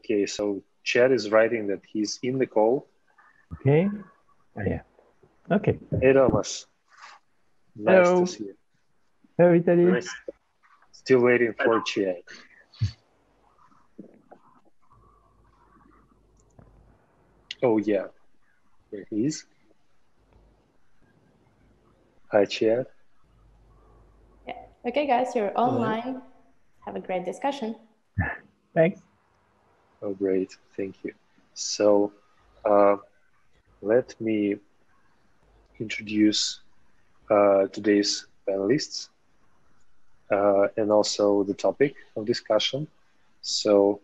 Okay, so Chad is writing that he's in the call. Okay. Oh, yeah. Okay. Hey, Thomas. Nice to see you. Hello, Italy. Nice. Still waiting for Chad. Oh, yeah. Here he is. Hi, Chad. Yeah. Okay, guys, you're online. Have a great discussion. Thanks. Oh, great. Thank you. So let me introduce today's panelists and also the topic of discussion. So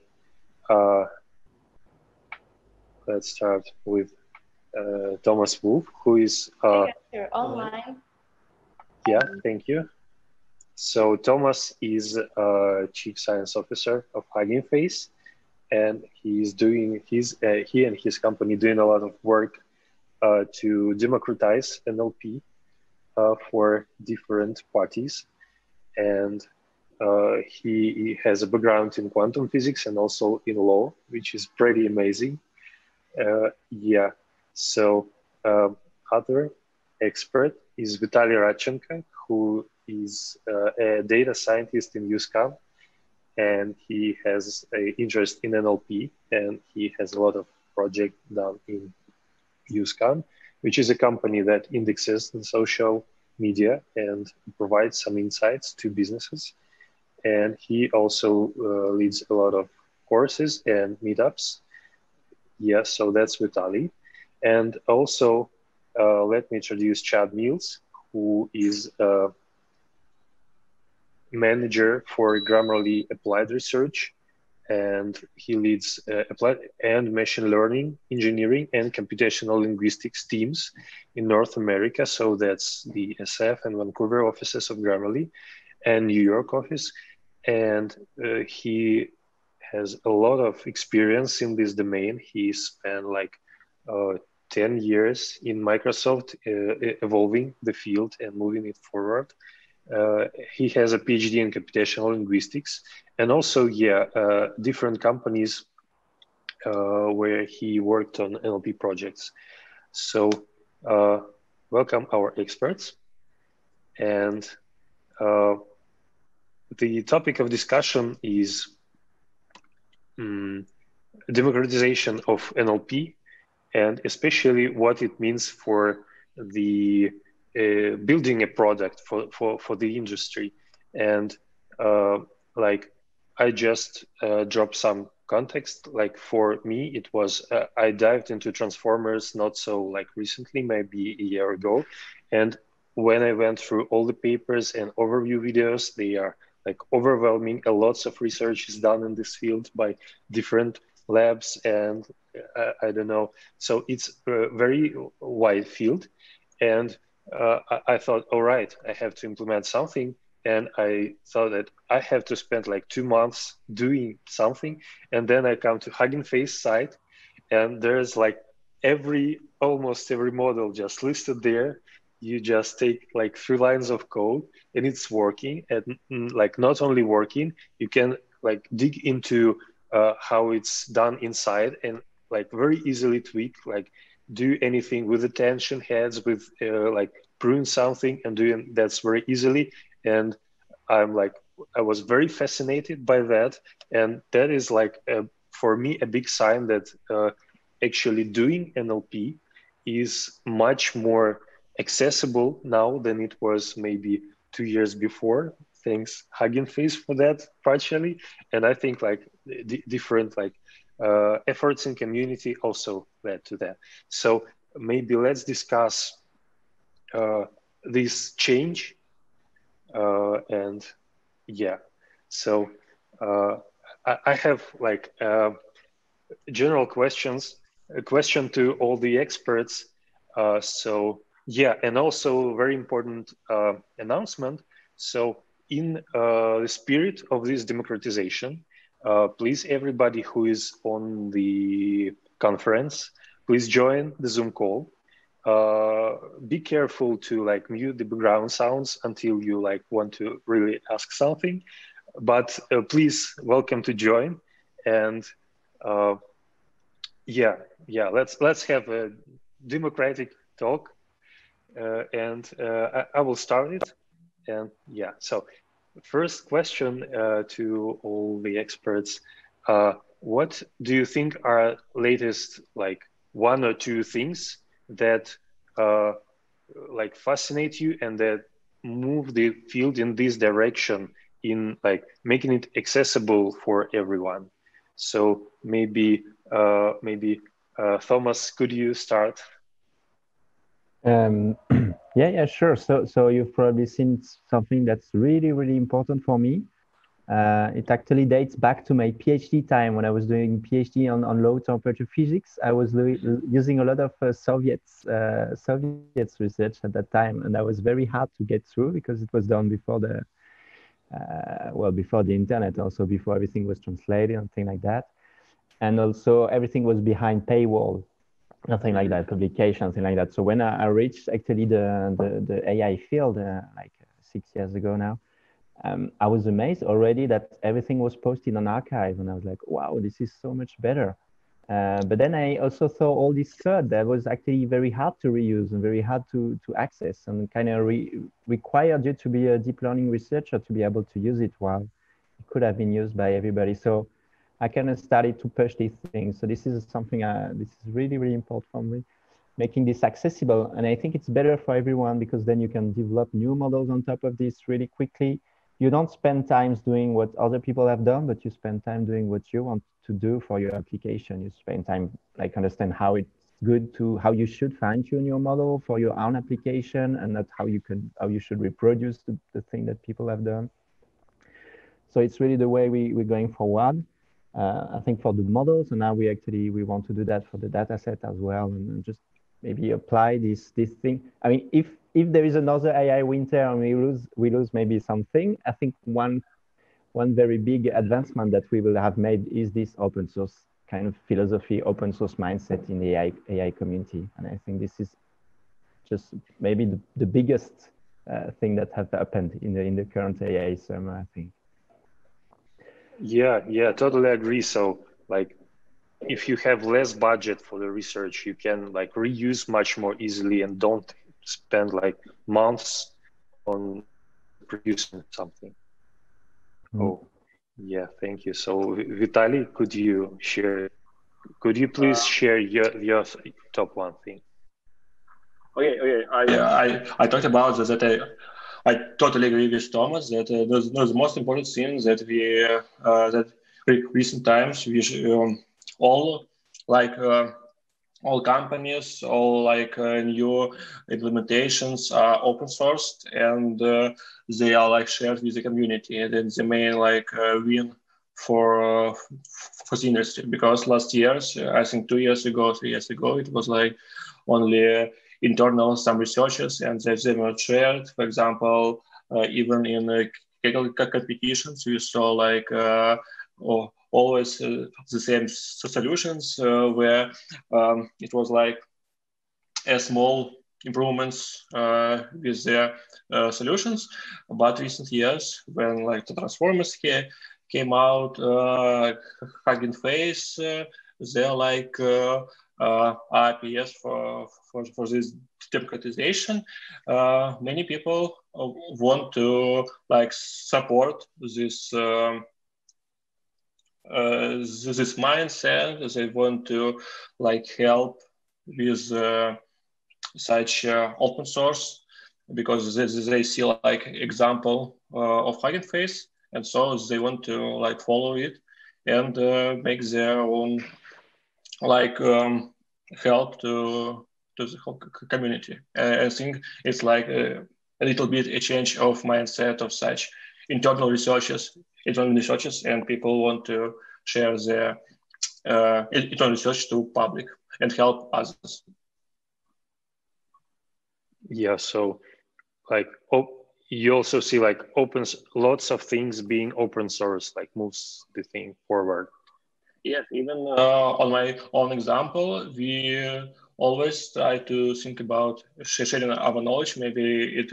let's start with Thomas Wolfe, who is... you're online. Yeah, thank you. So Thomas is Chief Science Officer of Hugging Face, and he's doing he and his company doing a lot of work to democratize NLP for different parties, and he has a background in quantum physics and also in law, which is pretty amazing. Yeah. So other expert is Vitaly Radchenko, who is a data scientist in USCAN, and he has an interest in NLP, and he has a lot of projects done in USCAN, which is a company that indexes the social media and provides some insights to businesses. And he also leads a lot of courses and meetups. Yeah, so that's Vitaly. And also, let me introduce Chad Mills, who is a manager for Grammarly Applied Research, and he leads applied and machine learning, engineering, and computational linguistics teams in North America. So that's the SF and Vancouver offices of Grammarly and New York office. And he has a lot of experience in this domain. He spent like 10 years in Microsoft evolving the field and moving it forward. He has a PhD in computational linguistics, and also, different companies where he worked on NLP projects. So welcome our experts. And the topic of discussion is democratization of NLP, and especially what it means for the building a product for the industry. And like I just dropped some context. Like for me, it was I dived into transformers not so like recently, maybe a year ago, and when I went through all the papers and overview videos, they are like overwhelming. A lots of research is done in this field by different labs, and I don't know. So it's a very wide field, and I thought, all right, I have to implement something. And I thought that I have to spend like 2 months doing something. And then I come to Hugging Face site, and there's like almost every model just listed there. You just take like 3 lines of code and it's working. And like not only working, you can like dig into how it's done inside and like very easily tweak, like do anything with attention heads, with like prune something and doing that's very easily. And I was very fascinated by that. And that is like, for me, a big sign that actually doing NLP is much more accessible now than it was maybe 2 years before. Thanks Hugging Face for that partially. And I think like different like efforts in community also led to that. So maybe let's discuss this change. And yeah, so I have like general questions, a question to all the experts. So yeah, and also very important announcement. So in the spirit of this democratization, please everybody who is on the conference, please join the Zoom call. Be careful to like mute the background sounds until you like want to really ask something, but please welcome to join. And yeah. Let's have a democratic talk, and I will start it. And yeah, so first question to all the experts: what do you think are latest, like one or two things that like fascinate you and that move the field in this direction, in like making it accessible for everyone? So maybe Thomas, could you start? Yeah, sure. So you've probably seen something that's really, really important for me. It actually dates back to my PhD time when I was doing PhD on low temperature physics. I was using a lot of Soviets research at that time, and that was very hard to get through because it was done before the before the internet, also before everything was translated and things like that, and also everything was behind paywall. Nothing like that, publication, something like that. So when I reached actually the AI field, like 6 years ago now, I was amazed already that everything was posted on archive, and I was like, wow, this is so much better. But then I also saw all this code that was actually very hard to reuse and very hard to access, and kind of required you to be a deep learning researcher to be able to use it, while it could have been used by everybody. So I kind of started to push these things. So this is something, this is really, really important for me, making this accessible. And I think it's better for everyone because then you can develop new models on top of this really quickly. You don't spend time doing what other people have done, but you spend time doing what you want to do for your application. You spend time, like, understand how it's good to, how you should fine tune your model for your own application, and not how you should reproduce the thing that people have done. So it's really the way we're going forward. I think for the models, and now we want to do that for the data set as well, and just maybe apply this thing. I mean, if there is another AI winter and we lose maybe something, I think one very big advancement that we will have made is this open source kind of philosophy, open source mindset in the AI community. And I think this is just maybe the biggest thing that has happened in the current AI summer, I think. Yeah, totally agree. So like, if you have less budget for the research, you can like reuse much more easily and don't spend like months on producing something. Oh, yeah, thank you. So Vitaly, could you please share your top one thing? Okay. I talked about that. I totally agree with Thomas that the most important thing that recent times we all like all companies, all like new implementations are open sourced, and they are like shared with the community. And then the main like win for the industry, because last years, I think 2 years ago, 3 years ago, it was like only internal some researchers, and they were shared. For example, even in competitions, we saw like always the same solutions where it was like a small improvements with their solutions. But recent years, when like the transformers came out, Hugging Face, they're like RPS for this democratization. Many people want to like support this this mindset. They want to like help with such open source, because they see like example of Hugging Face, and so they want to like follow it and make their own like help to the whole community. I think it's like a little bit a change of mindset of such internal researchers, and people want to share their internal research to public and help others. Yeah, so like you also see like lots of things being open source, like moves the thing forward. Yeah, even on my own example, we always try to think about sharing our knowledge. Maybe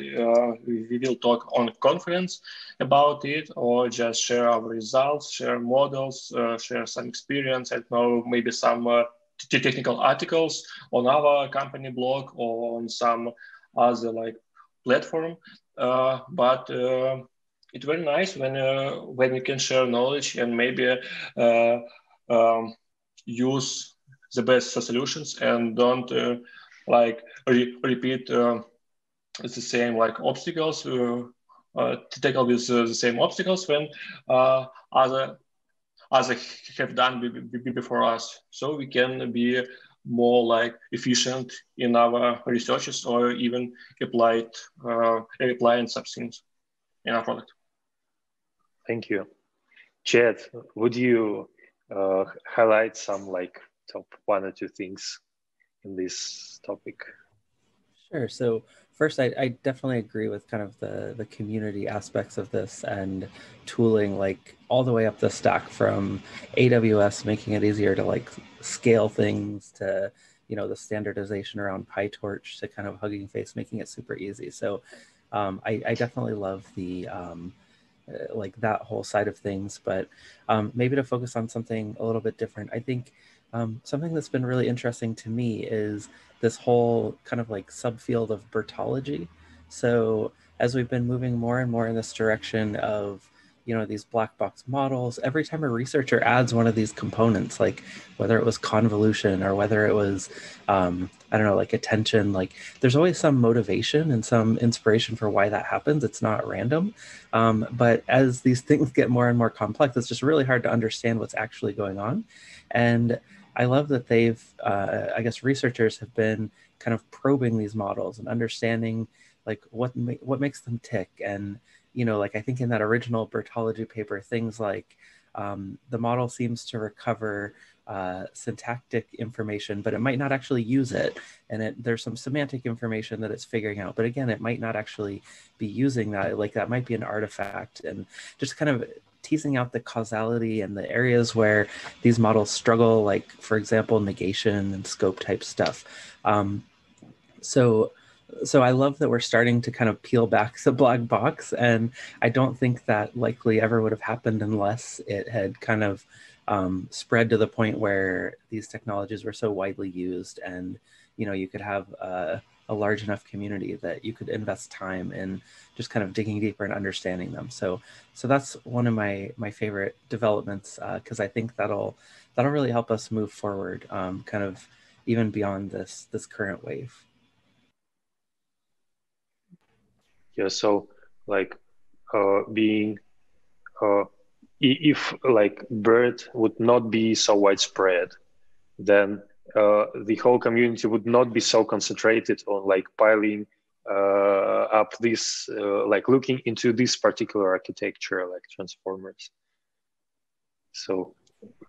we will talk on conference about it, or just share our results, share models, share some experience. I don't know, maybe some technical articles on our company blog or on some other like platform. But it's very nice when we can share knowledge and maybe use the best solutions and don't repeat the same like obstacles to tackle with the same obstacles when other have done before us, so we can be more like efficient in our researches or even applying some things in our product. Thank you. Chad, would you highlight some like top 1 or 2 things in this topic? Sure. So first, I definitely agree with kind of the community aspects of this and tooling, like all the way up the stack from AWS, making it easier to like scale things to, you know, the standardization around PyTorch to kind of Hugging Face, making it super easy. So I definitely love the like that whole side of things, but maybe to focus on something a little bit different. I think something that's been really interesting to me is this whole kind of like subfield of Bertology. So as we've been moving more and more in this direction of, you know, these black box models, every time a researcher adds one of these components, like whether it was convolution or whether it was, I don't know, like attention, like there's always some motivation and some inspiration for why that happens. It's not random. But as these things get more and more complex, it's just really hard to understand what's actually going on. And I love that they've, I guess researchers have been kind of probing these models and understanding like what makes them tick. And, you know, like I think in that original Bertology paper, things like the model seems to recover syntactic information, but it might not actually use it. And there's some semantic information that it's figuring out. But again, it might not actually be using that. Like that might be an artifact, and just kind of teasing out the causality and the areas where these models struggle, like, for example, negation and scope type stuff. So I love that we're starting to kind of peel back the black box, and I don't think that likely ever would have happened unless it had kind of spread to the point where these technologies were so widely used, and, you know, you could have a large enough community that you could invest time in just kind of digging deeper and understanding them. So that's one of my favorite developments, because I think that'll really help us move forward, kind of even beyond this current wave. Yeah, so like being if like BERT would not be so widespread, then the whole community would not be so concentrated on like piling up this, like looking into this particular architecture, like transformers. So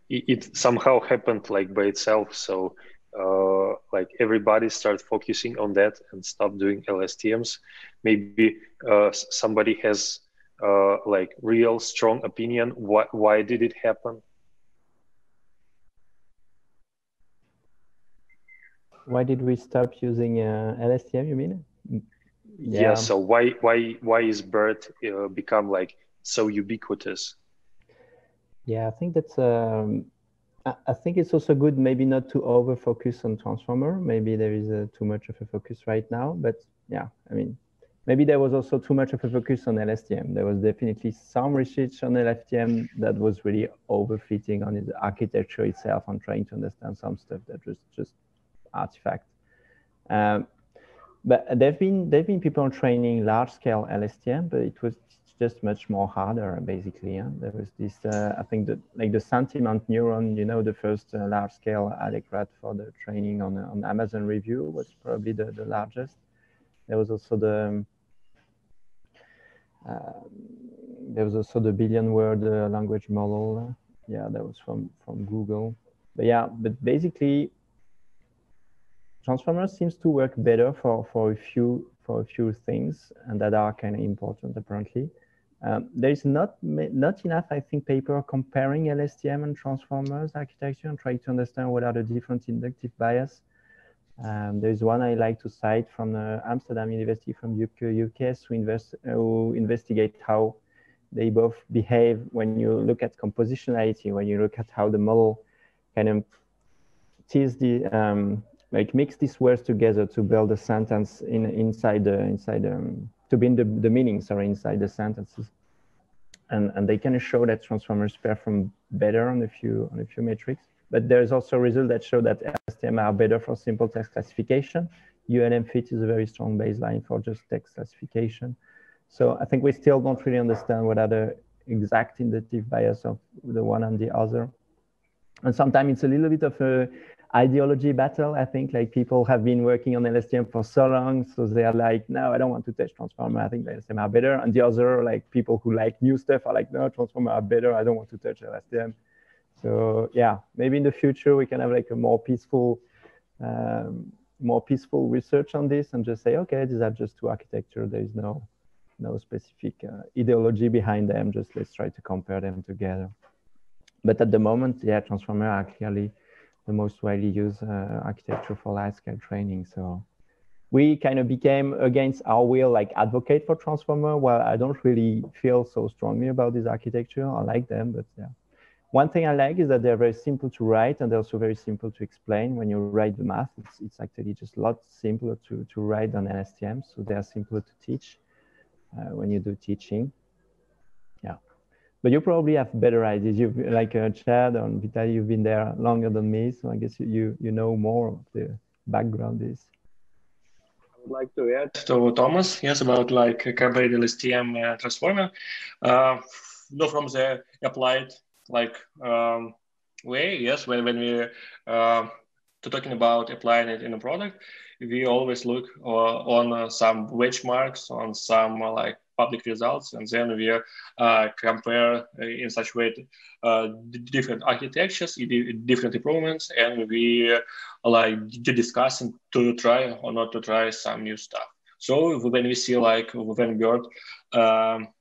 it somehow happened like by itself. So like everybody started focusing on that and stopped doing LSTMs. Maybe somebody has like real strong opinion. Why did it happen? Why did we stop using LSTM, you mean? Yeah, so why is BERT become like so ubiquitous? Yeah, I think that's I think it's also good maybe not to over focus on transformer. Maybe there is too much of a focus right now, but yeah, I mean, maybe there was also too much of a focus on LSTM. There was definitely some research on LSTM that was really overfitting on the architecture itself and trying to understand some stuff that was just artifact. But there've been people training large scale LSTM, but it was just much more harder, basically. There was this, I think that like the sentiment neuron, you know, the first large scale Allegrat for the training on Amazon Review was probably the largest. There was also the billion word language model. Yeah, that was from Google. But yeah, but basically, transformers seems to work better for a few things, and that are kind of important apparently. There is not enough, I think, paper comparing LSTM and transformers architecture and trying to understand what are the different inductive bias. There's one I like to cite from Amsterdam University from UK who investigate how they both behave when you look at compositionality, when you look at how the model kind of tease the like mix these words together to build a sentence to bind the meaning, sorry, inside the sentences. And they kind of show that transformers perform better on a few metrics. But there's also results that show that Lstm are better for simple text classification. ULM fit is a very strong baseline for just text classification. So I think we still don't really understand what are the exact inductive bias of the one and the other. And sometimes it's a little bit of a ideology battle. I think like people have been working on Lstm for so long, so they are like, no, I don't want to touch transformer. I think the Lstm are better. And the other, like people who like new stuff are like, no, transformer are better. I don't want to touch Lstm. So yeah, maybe in the future we can have like a more peaceful research on this and just say, okay, these are just two architectures. There is no specific ideology behind them. Just let's try to compare them together. But at the moment, yeah, transformers are clearly the most widely used architecture for large-scale training. So we kind of became against our will, like advocate for transformer. Well, I don't really feel so strongly about this architecture. I like them, but yeah. One thing I like is that they're very simple to write and they're also very simple to explain. When you write the math, it's actually just a lot simpler to write than Lstm. So they are simpler to teach when you do teaching. Yeah. But you probably have better ideas. You've like Chad and Vitaly, you've been there longer than me. So I guess you know more of the background is. I would like to add to Thomas, yes, about like compared Lstm transformer. From the applied like way, yes, when we talking about applying it in a product, we always look on some benchmarks, on some like public results, and then we compare in such way different architectures, different improvements, and we like discussing to try or not to try some new stuff. So when we see like when Bird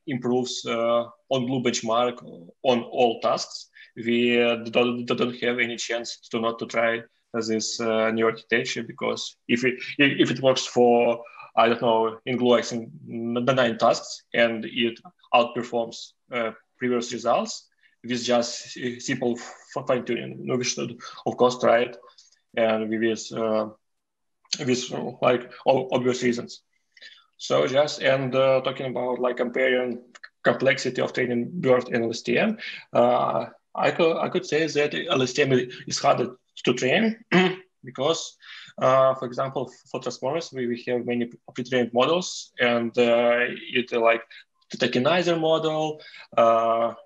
improves on blue benchmark on all tasks, we don't have any chance to not to try this new architecture, because if it works for, I don't know, in glue the 9 tasks and it outperforms previous results with just simple fine tuning, we should of course try it, and with like obvious reasons. So just talking about like comparing complexity of training Bird and Lstm, I could say that Lstm is harder to train because, for example, for transformers, we have many pre-trained models, and it like the tokenizer model,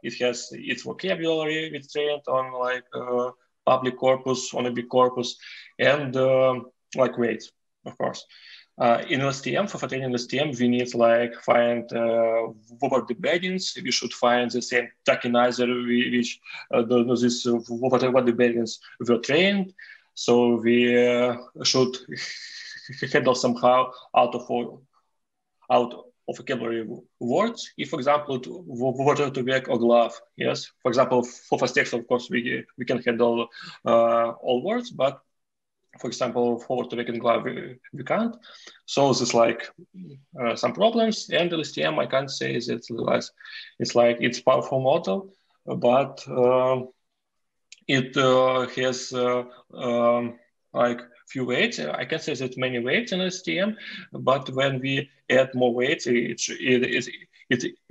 it has its vocabulary, it's trained on like public corpus, on a big corpus, and like weights, of course. In Lstm, for training Lstm, we need like find what the embeddings. We should find the same tokenizer which this what the embeddings were trained. So we should handle somehow out of vocabulary words. If, for example, water to work or glove, yes. For example, for fast text, of course, we can handle all words, but for example, forward to back and glove, we can't. So there's like some problems, and Lstm, I can't say that it's powerful model, but it has like few weights. I can say that many weights in Lstm, but when we add more weights, it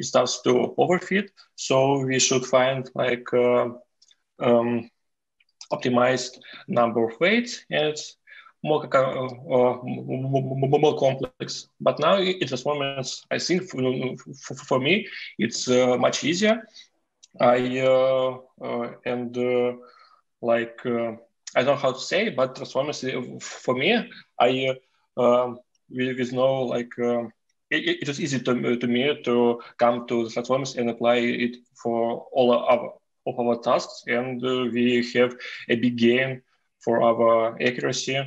starts to overfit. So we should find like optimized number of weights, and it's more complex. But now in transformers, I think for me, it's much easier. I don't know how to say, but transformers for me, with no like it is easy to me to come to the transformers and apply it for all of our tasks, and we have a big gain for our accuracy,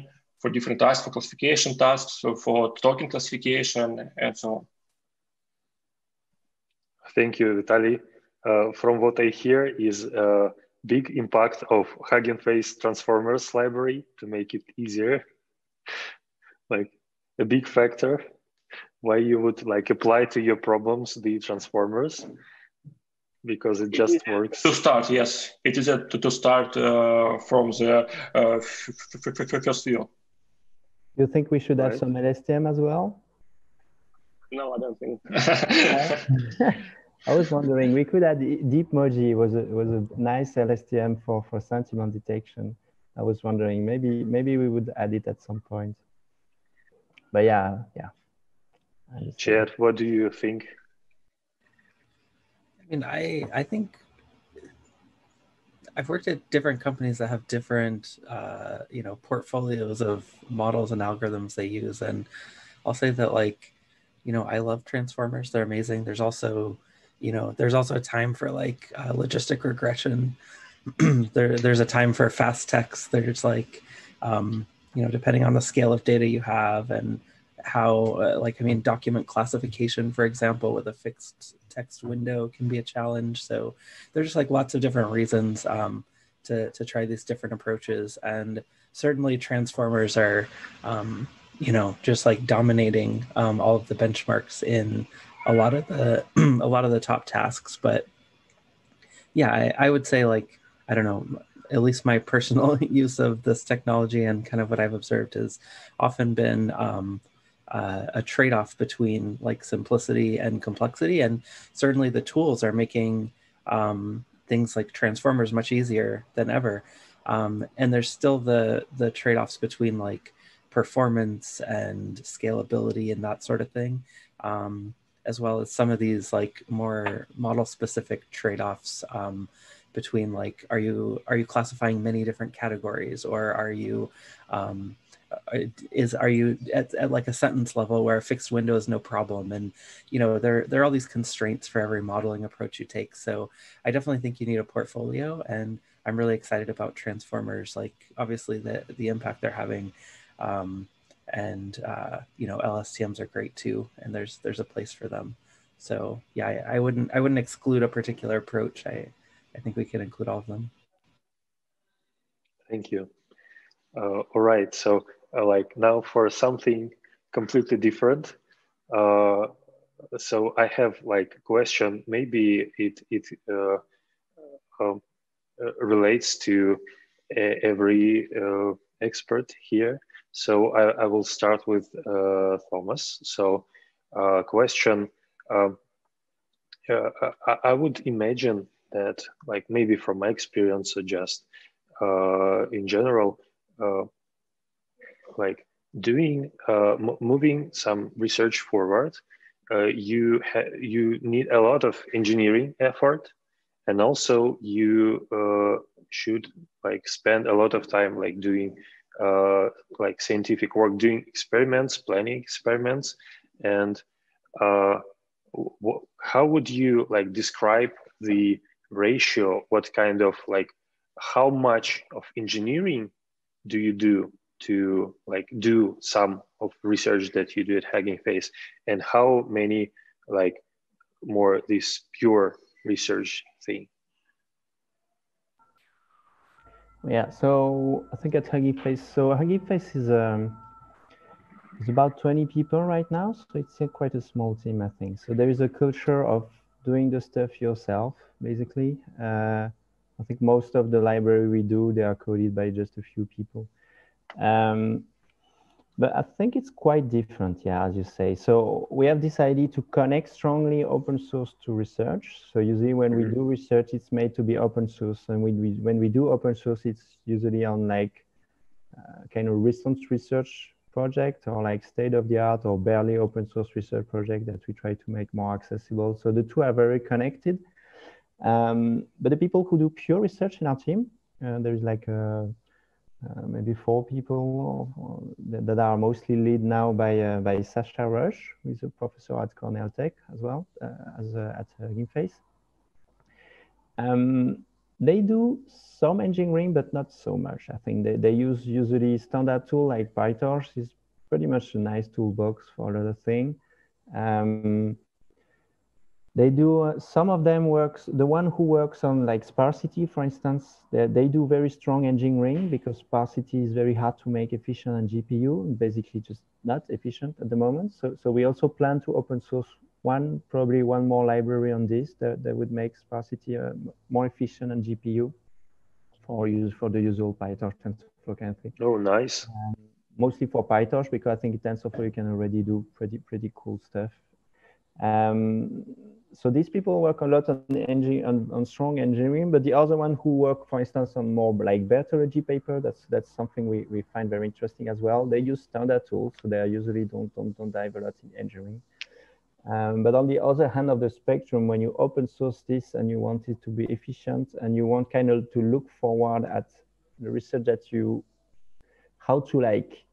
for different tasks, for classification tasks, for token classification, and so on. Thank you, Vitaly. From what I hear is a big impact of Hugging Face Transformers library to make it easier like a big factor why you would like apply to your problems the transformers, because it just works. To start, yes, it is to start from the first view. You think we should have Right. some LSTM as well? No, I don't think. I was wondering, we could add DeepMoji was a nice LSTM for sentiment detection. I was wondering maybe we would add it at some point. But yeah. Chad, what do you think? I mean, I think I've worked at different companies that have different, portfolios of models and algorithms they use. And I'll say that, like, I love transformers. They're amazing. There's also, a time for like logistic regression. There's a time for fast text. There's like, depending on the scale of data you have and how, document classification, for example, with a fixed text window can be a challenge. So there's just like lots of different reasons to try these different approaches. And certainly transformers are, just like dominating all of the benchmarks in a lot of the top tasks. But yeah, I would say, like, I don't know, at least my personal use of this technology and kind of what I've observed has often been a trade-off between like simplicity and complexity. And certainly the tools are making things like transformers much easier than ever. And there's still the trade-offs between like performance and scalability and that sort of thing, as well as some of these like more model-specific trade-offs between like, are you classifying many different categories, or are you at like a sentence level where a fixed window is no problem? And there are all these constraints for every modeling approach you take. So I definitely think you need a portfolio, and I'm really excited about transformers, like obviously the impact they're having. LSTMs are great too, and there's a place for them. So yeah, I wouldn't exclude a particular approach. I think we can include all of them. Thank you. All right, so like now for something completely different. So I have like a question. Maybe it relates to every expert here. So I will start with Thomas. So question, I would imagine that, like, maybe from my experience or just in general, like doing moving some research forward, you need a lot of engineering effort, and also you should like spend a lot of time like doing like scientific work, doing experiments, planning experiments. And how would you like describe the ratio? What kind of like, how much of engineering do you do to like do some of research that you do at Hugging Face, and how many like more this pure research thing? Yeah, so I think at Hugging Face, so Hugging Face is about 20 people right now, so it's quite a small team, I think. So there is a culture of doing the stuff yourself, basically. I think most of the library we do, they are coded by just a few people. But I think it's quite different, yeah, as you say. So we have decided to connect strongly open source to research. So usually when we do research, it's made to be open source. And when we do open source, it's usually on like kind of recent research project, or like state of the art or barely open source research project that we try to make more accessible. So the two are very connected. But the people who do pure research in our team, there's like maybe 4 people that are mostly led now by Sasha Rush, who is a professor at Cornell Tech as well, at Hugging Face. They do some engineering, but not so much. I think they use usually standard tool like PyTorch is pretty much a nice toolbox for another thing. They do, some of them works, the one who works on like sparsity, for instance, they do very strong engineering because sparsity is very hard to make efficient on GPU, basically just not efficient at the moment. So we also plan to open source probably one more library on this that would make sparsity more efficient on GPU for the usual PyTorch TensorFlow kind of thing. Oh, nice. Mostly for PyTorch, because I think TensorFlow you can already do pretty cool stuff. So these people work a lot on strong engineering, but the other one who work, for instance, on more like Bertology paper, that's something we find very interesting as well. They use standard tools, so they usually don't dive a lot in engineering. But on the other hand of the spectrum, when you open source this and you want it to be efficient and you want kind of to look forward at the research how to like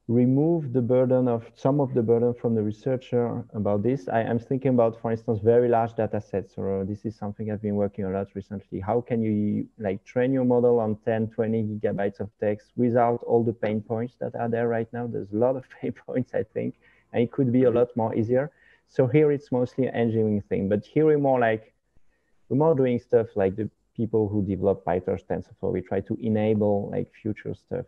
remove the burden of some of the burden from the researcher about this. I'm thinking about, for instance, very large data sets, or this is something I've been working a lot recently. How can you like train your model on 10, 20 gigabytes of text without all the pain points that are there right now? There's a lot of pain points, I think, and it could be a lot more easier. So here it's mostly an engineering thing, but here we're more doing stuff like the people who develop PyTorch TensorFlow. We try to enable like future stuff.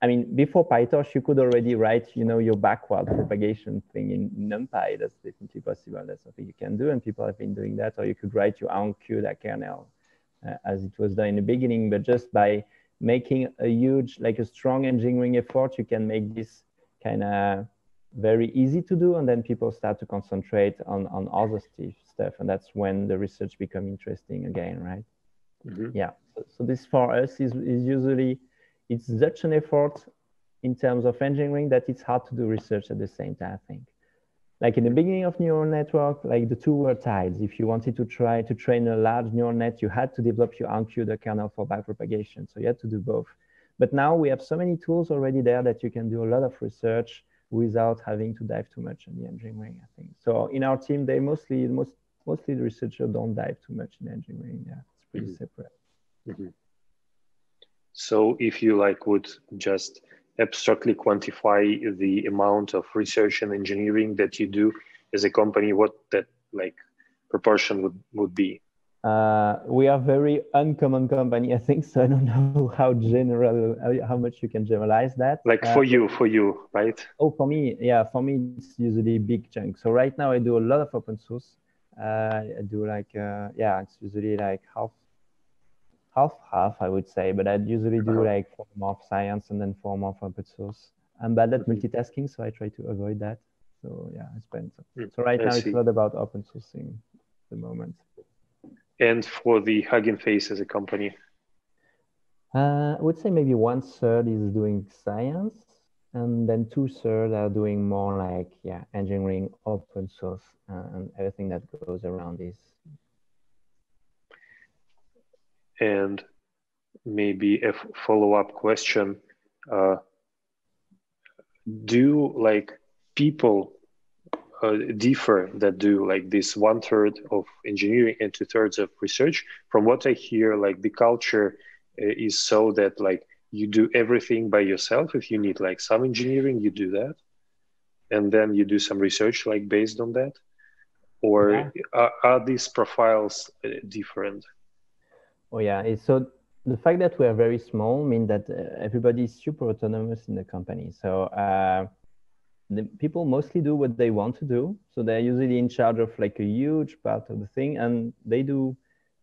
I mean, before PyTorch, you could already write, your backward propagation thing in NumPy. That's definitely possible. That's something you can do, and people have been doing that. Or you could write your own CUDA kernel, as it was done in the beginning. But just by making a strong engineering effort, you can make this kind of very easy to do, and then people start to concentrate on other stuff, and that's when the research becomes interesting again, right? Yeah. So this for us is usually, it's such an effort in terms of engineering that it's hard to do research at the same time, I think. Like in the beginning of neural network, like the two were tied. If you wanted to try to train a large neural net, you had to develop your own CUDA kernel for backpropagation. So you had to do both. But now we have so many tools already there that you can do a lot of research without having to dive too much in the engineering, I think. So in our team, mostly the researchers don't dive too much in engineering. Yeah, it's pretty separate. So if you would just abstractly quantify the amount of research and engineering that you do as a company, what that proportion would be? We are very uncommon company, I think. So I don't know how much you can generalize that. For you, right? Oh, for me, yeah, for me it's usually big chunk. So right now I do a lot of open source. I do it's usually half, I would say, but I'd usually do 4 more of science and then 4 more of open source. I'm bad at multitasking, so I try to avoid that. So yeah, I spend. So right now it's a lot about open sourcing at the moment. And for the Hugging Face as a company? I would say maybe 1/3 is doing science, and then 2/3 are doing more engineering, open source, and everything that goes around this. And maybe a follow-up question: do people differ that do this 1/3 of engineering and 2/3 of research? From what I hear, the culture is so that you do everything by yourself. If you need some engineering, you do that, and then you do some research based on that. Or are these profiles different? Oh yeah, so the fact that we are very small means that everybody is super autonomous in the company. So the people mostly do what they want to do. So they're usually in charge of a huge part of the thing, and they do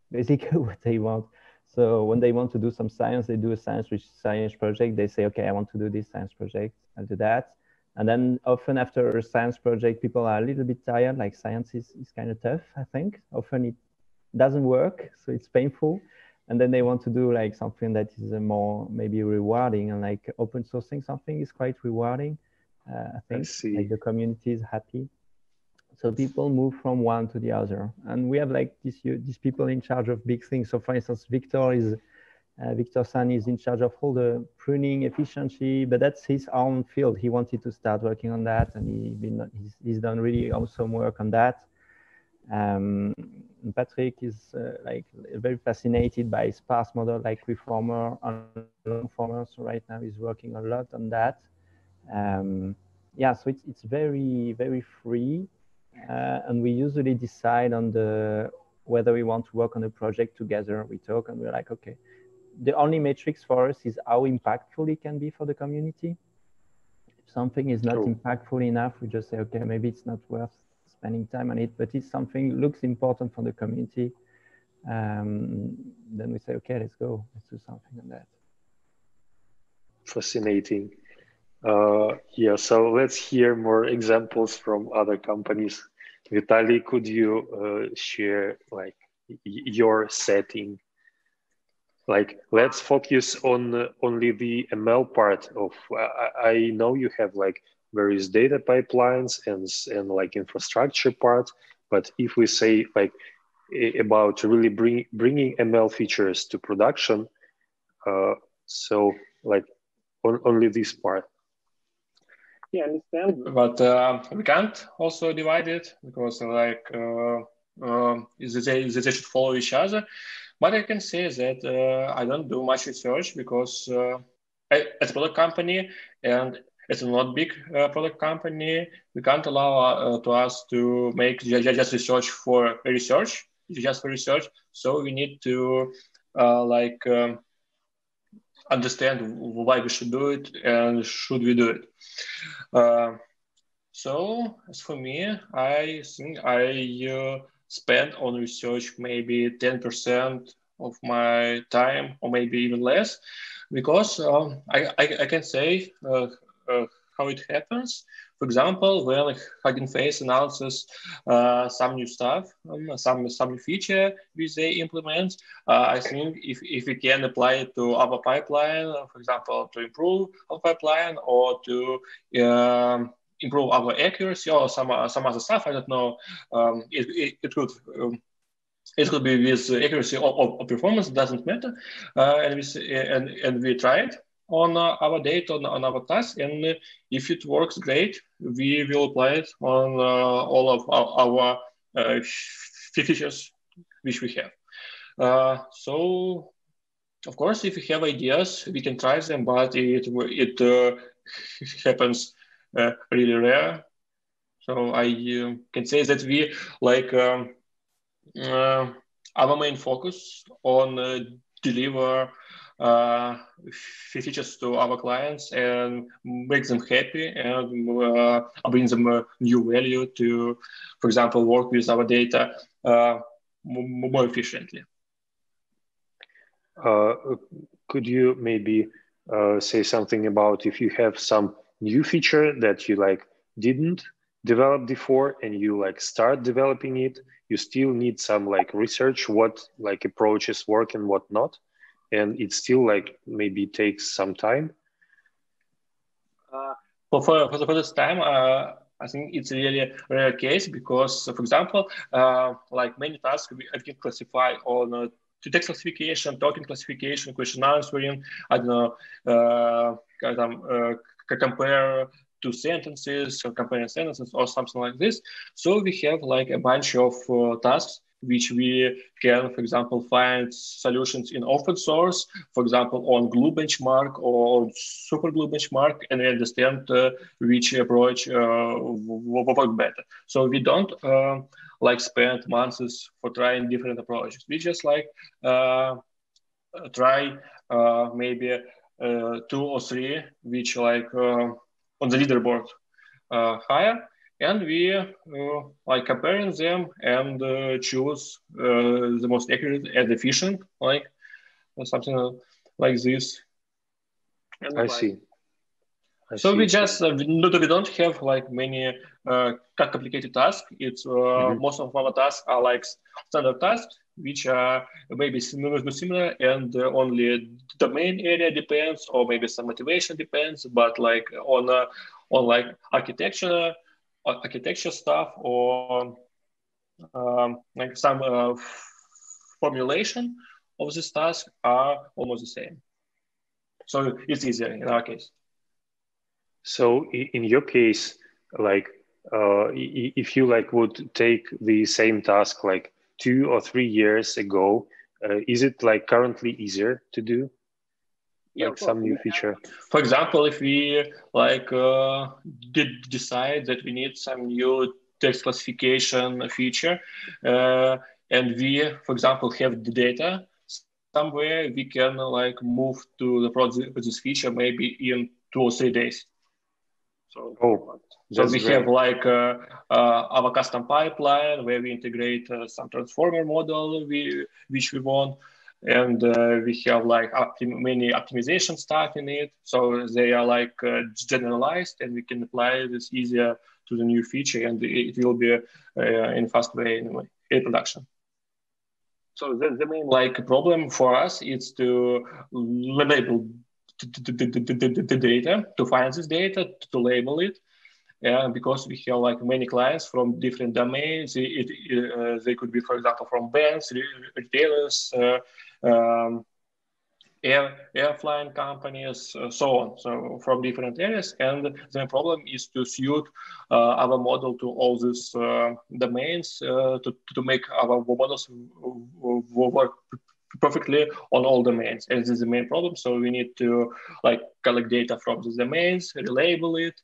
basically what they want. So when they want to do some science, they do a science project. They say, okay, I want to do this science project. I'll do that. And then often after a science project, people are a little bit tired. Science is kind of tough, I think. Often it doesn't work, so it's painful. And then they want to do something that is more maybe rewarding, and open sourcing something is quite rewarding. I think the community is happy. So people move from one to the other, and we have these people in charge of big things. So for instance, Victor San is in charge of all the pruning efficiency, but that's his own field. He wanted to start working on that, and he's done really awesome work on that. Patrick is very fascinated by sparse model reformer and long-former. So right now he's working a lot on that. Yeah, so it's very, very free. and we usually decide on whether we want to work on a project together. We talk and we're like, okay, the only metrics for us is how impactful it can be for the community. If something is not impactful enough, we just say, okay, maybe it's not worth spending time on it, but if something looks important for the community, then we say, okay, let's go, let's do something on that. Fascinating. Yeah, so let's hear more examples from other companies. Vitaly, could you share like your setting? Like, let's focus on only the ML part of. I know you have like various data pipelines and like infrastructure part, but if we say like about really bringing ML features to production, so like only this part. Yeah, I understand, but we can't also divide it because like they should follow each other. But I can say that I don't do much research because as a product company and it's a not big product company, we can't allow to us to make just research for research, just for research. So we need to understand why we should do it and should we do it. So as for me, I think I spend on research maybe 10% of my time or maybe even less, because I can say how it happens. For example, when Hugging Face announces some new stuff, some new feature which they implement, I think if we can apply it to our pipeline, for example, to improve our pipeline or to improve our accuracy or some other stuff, I don't know, it could be with accuracy or performance, doesn't matter, and we try it on our data, on our task, and if it works great, we will apply it on all of our features which we have. So of course, if we have ideas, we can try them, but it happens really rare. So I can say that we like our main focus on deliver features to our clients and make them happy and bring them new value to, for example, work with our data more efficiently. Could you maybe say something about if you have some new feature that you like didn't develop before and you like start developing it, you still need some like research what like approaches work and what not, and it still like maybe takes some time? For this time, I think it's really a rare case because, for example, like many tasks I can classify on to text classification, token classification, question answering, I don't know, compare two sentences or comparing sentences or something like this. So we have like a bunch of tasks which we can, for example, find solutions in open source, for example, on glue benchmark or super glue benchmark, and we understand which approach work better. So we don't like spend months for trying different approaches. We just like try maybe 2 or 3 which like on the leaderboard higher, and we like comparing them and choose the most accurate and efficient, like something like this. I see. So we just we don't have like many complicated tasks. It's most of our tasks are like standard tasks, which are maybe similar, and only domain area depends, or maybe some motivation depends. But like on like architecture stuff, or like some formulation of this task are almost the same. So it's easier in our case. So in your case, like if you like would take the same task like 2 or 3 years ago, is it like currently easier to do? Like some new feature? For example, if we like did decide that we need some new text classification feature, and we, for example, have the data somewhere, we can like move to the project with this feature maybe in 2 or 3 days. So, we have like our custom pipeline where we integrate some transformer model which we want, and we have like many optimization stuff in it. So they are like generalized, and we can apply this easier to the new feature, and it will be in fast way anyway in production. So the main like problem for us is to label the data, to find this data, to label it. Because we have like many clients from different domains. They could be, for example, from banks, retailers, airline companies, so on. So from different areas, and the problem is to suit our model to all these domains to make our models work perfectly on all domains. And this is the main problem. So we need to like collect data from these domains, relabel it,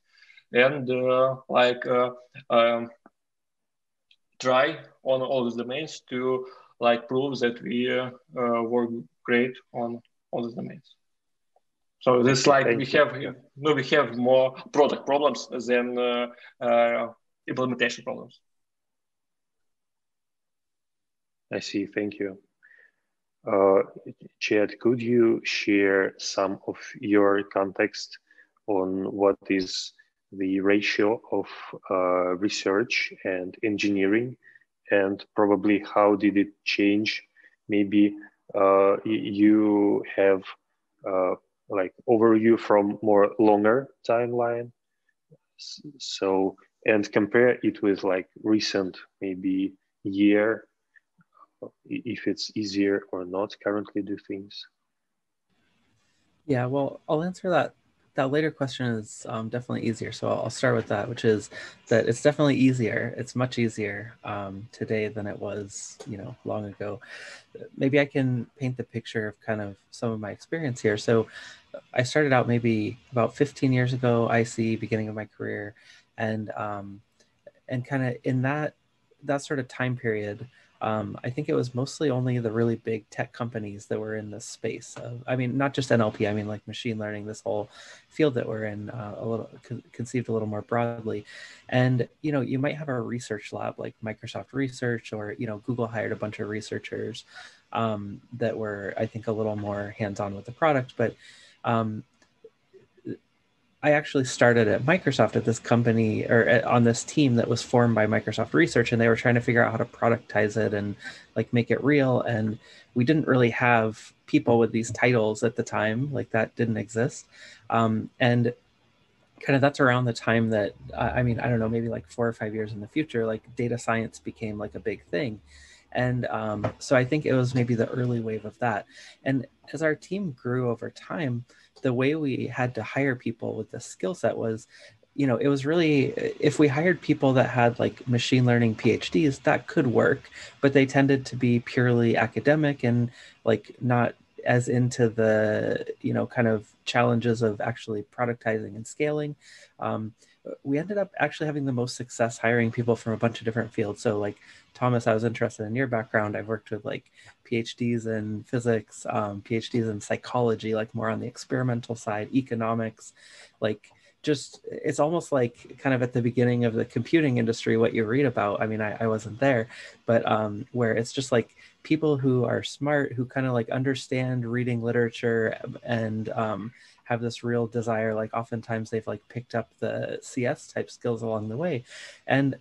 and try on all these domains to like prove that we work great on all these domains. So this like we have more product problems than implementation problems. I see. Thank you. Chad, could you share some of your context on what is the ratio of research and engineering, and probably how did it change? Maybe you have like overview from more longer timeline, so, and compare it with like recent maybe year, if it's easier or not currently do things. Yeah, well, I'll answer that. That later question is definitely easier. So I'll start with that, which is that it's definitely easier. It's much easier today than it was, long ago. Maybe I can paint the picture of kind of some of my experience here. So I started out maybe about 15 years ago, IC, beginning of my career, and kind of in that sort of time period, I think it was mostly only the really big tech companies that were in this space. I mean, not just NLP, I mean like machine learning, this whole field that we're in, conceived a little more broadly. And, you might have a research lab like Microsoft Research, or, Google hired a bunch of researchers that were, I think, a little more hands-on with the product. But I actually started at Microsoft at this company, or on this team that was formed by Microsoft Research, and they were trying to figure out how to productize it and like make it real. And we didn't really have people with these titles at the time, like that didn't exist. And kind of that's around the time that, I mean, I don't know, maybe like 4 or 5 years in the future, like data science became like a big thing. And so I think it was maybe the early wave of that. And as our team grew over time, the way we had to hire people with this skill set was, it was really, if we hired people that had like machine learning PhDs, that could work, but they tended to be purely academic and like not as into the, kind of challenges of actually productizing and scaling. We ended up actually having the most success hiring people from a bunch of different fields. So like Thomas, I was interested in your background. I've worked with like PhDs in physics, PhDs in psychology, like more on the experimental side, economics, like just, it's almost like kind of at the beginning of the computing industry, what you read about. I mean, I wasn't there, but where it's just like people who are smart, who kind of like understand reading literature and have this real desire, like oftentimes they've like picked up the CS type skills along the way. And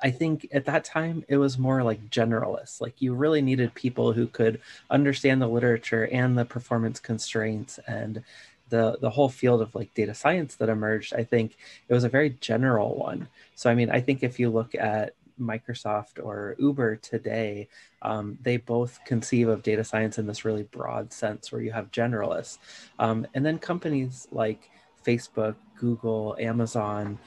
I think at that time it was more like generalists. Like you really needed people who could understand the literature and the performance constraints and the whole field of like data science that emerged. I think it was a very general one. So I mean, I think if you look at Microsoft or Uber today, they both conceive of data science in this really broad sense where you have generalists. And then companies like Facebook, Google, Amazon,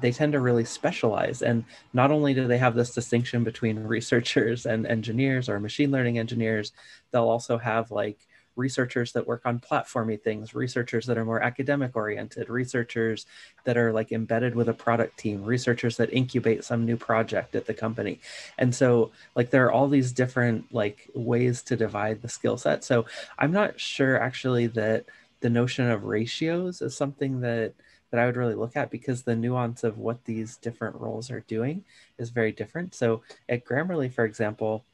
they tend to really specialize. And not only do they have this distinction between researchers and engineers or machine learning engineers, they'll also have like researchers that work on platformy things, researchers that are more academic oriented, researchers that are like embedded with a product team, researchers that incubate some new project at the company. And so like there are all these different like ways to divide the skill set. So I'm not sure actually that the notion of ratios is something that I would really look at, because the nuance of what these different roles are doing is very different. So at Grammarly, for example,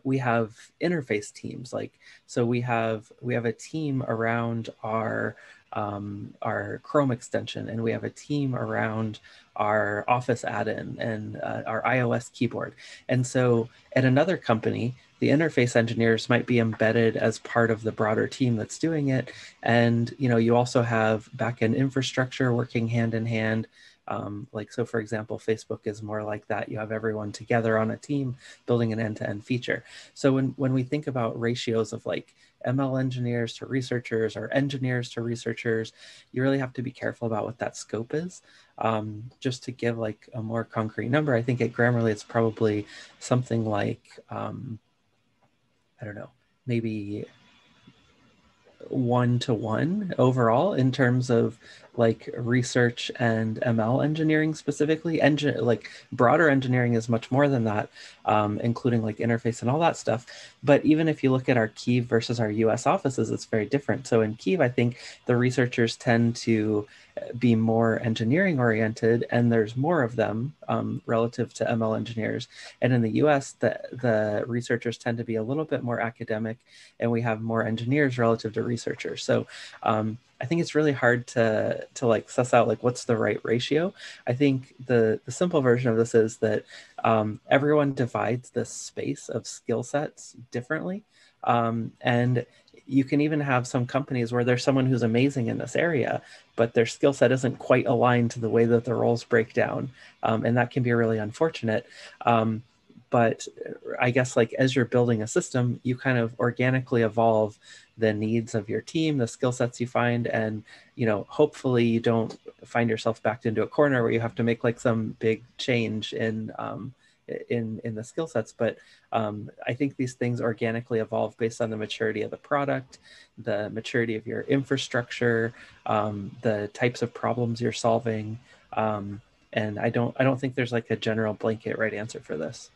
we have interface teams. Like, so we have a team around our Chrome extension, and we have a team around our Office add-in and our iOS keyboard. And so at another company, the interface engineers might be embedded as part of the broader team that's doing it. And, you know, you also have backend infrastructure working hand in hand. Like, so for example, Facebook is more like that. You have everyone together on a team building an end-to-end feature. So when we think about ratios of like ML engineers to researchers or engineers to researchers, you really have to be careful about what that scope is. Just to give like a more concrete number, I think at Grammarly, it's probably something like, I don't know, maybe 1-to-1 overall in terms of like research and ML engineering specifically. Like broader engineering is much more than that, including like interface and all that stuff. But even if you look at our Kyiv versus our US offices, it's very different. So in Kyiv, I think the researchers tend to be more engineering oriented, and there's more of them relative to ML engineers. And in the US, the researchers tend to be a little bit more academic, and we have more engineers relative to researchers. So I think it's really hard to like suss out like what's the right ratio. I think the simple version of this is that everyone divides the space of skill sets differently. And you can even have some companies where there's someone who's amazing in this area, but their skill set isn't quite aligned to the way that the roles break down. And that can be really unfortunate. But I guess like as you're building a system, you kind of organically evolve the needs of your team, the skill sets you find, and, you know, hopefully you don't find yourself backed into a corner where you have to make like some big change in the skill sets. But I think these things organically evolve based on the maturity of the product, the maturity of your infrastructure, the types of problems you're solving. And I don't think there's like a general blanket right answer for this.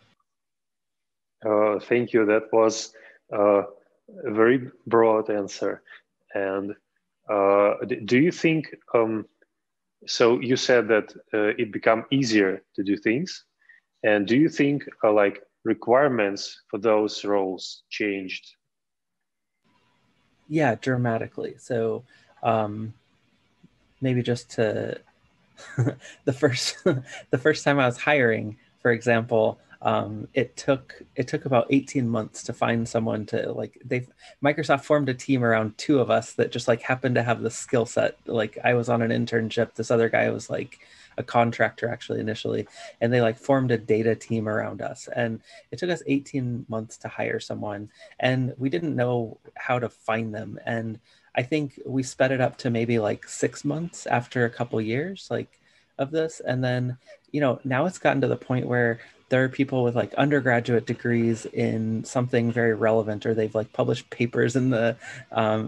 Thank you. That was a very broad answer. And do you think, so you said that it become easier to do things. And do you think like requirements for those roles changed? Yeah, dramatically. So maybe just to the first time I was hiring, for example, it took about 18 months to find someone to like, Microsoft formed a team around 2 of us that just like happened to have the skill set. Like I was on an internship, this other guy was like a contractor actually initially, and they like formed a data team around us. And it took us 18 months to hire someone, and we didn't know how to find them. And I think we sped it up to maybe like 6 months after a couple years like of this. And then, you know, now it's gotten to the point where there are people with like undergraduate degrees in something very relevant, or they've like published papers in the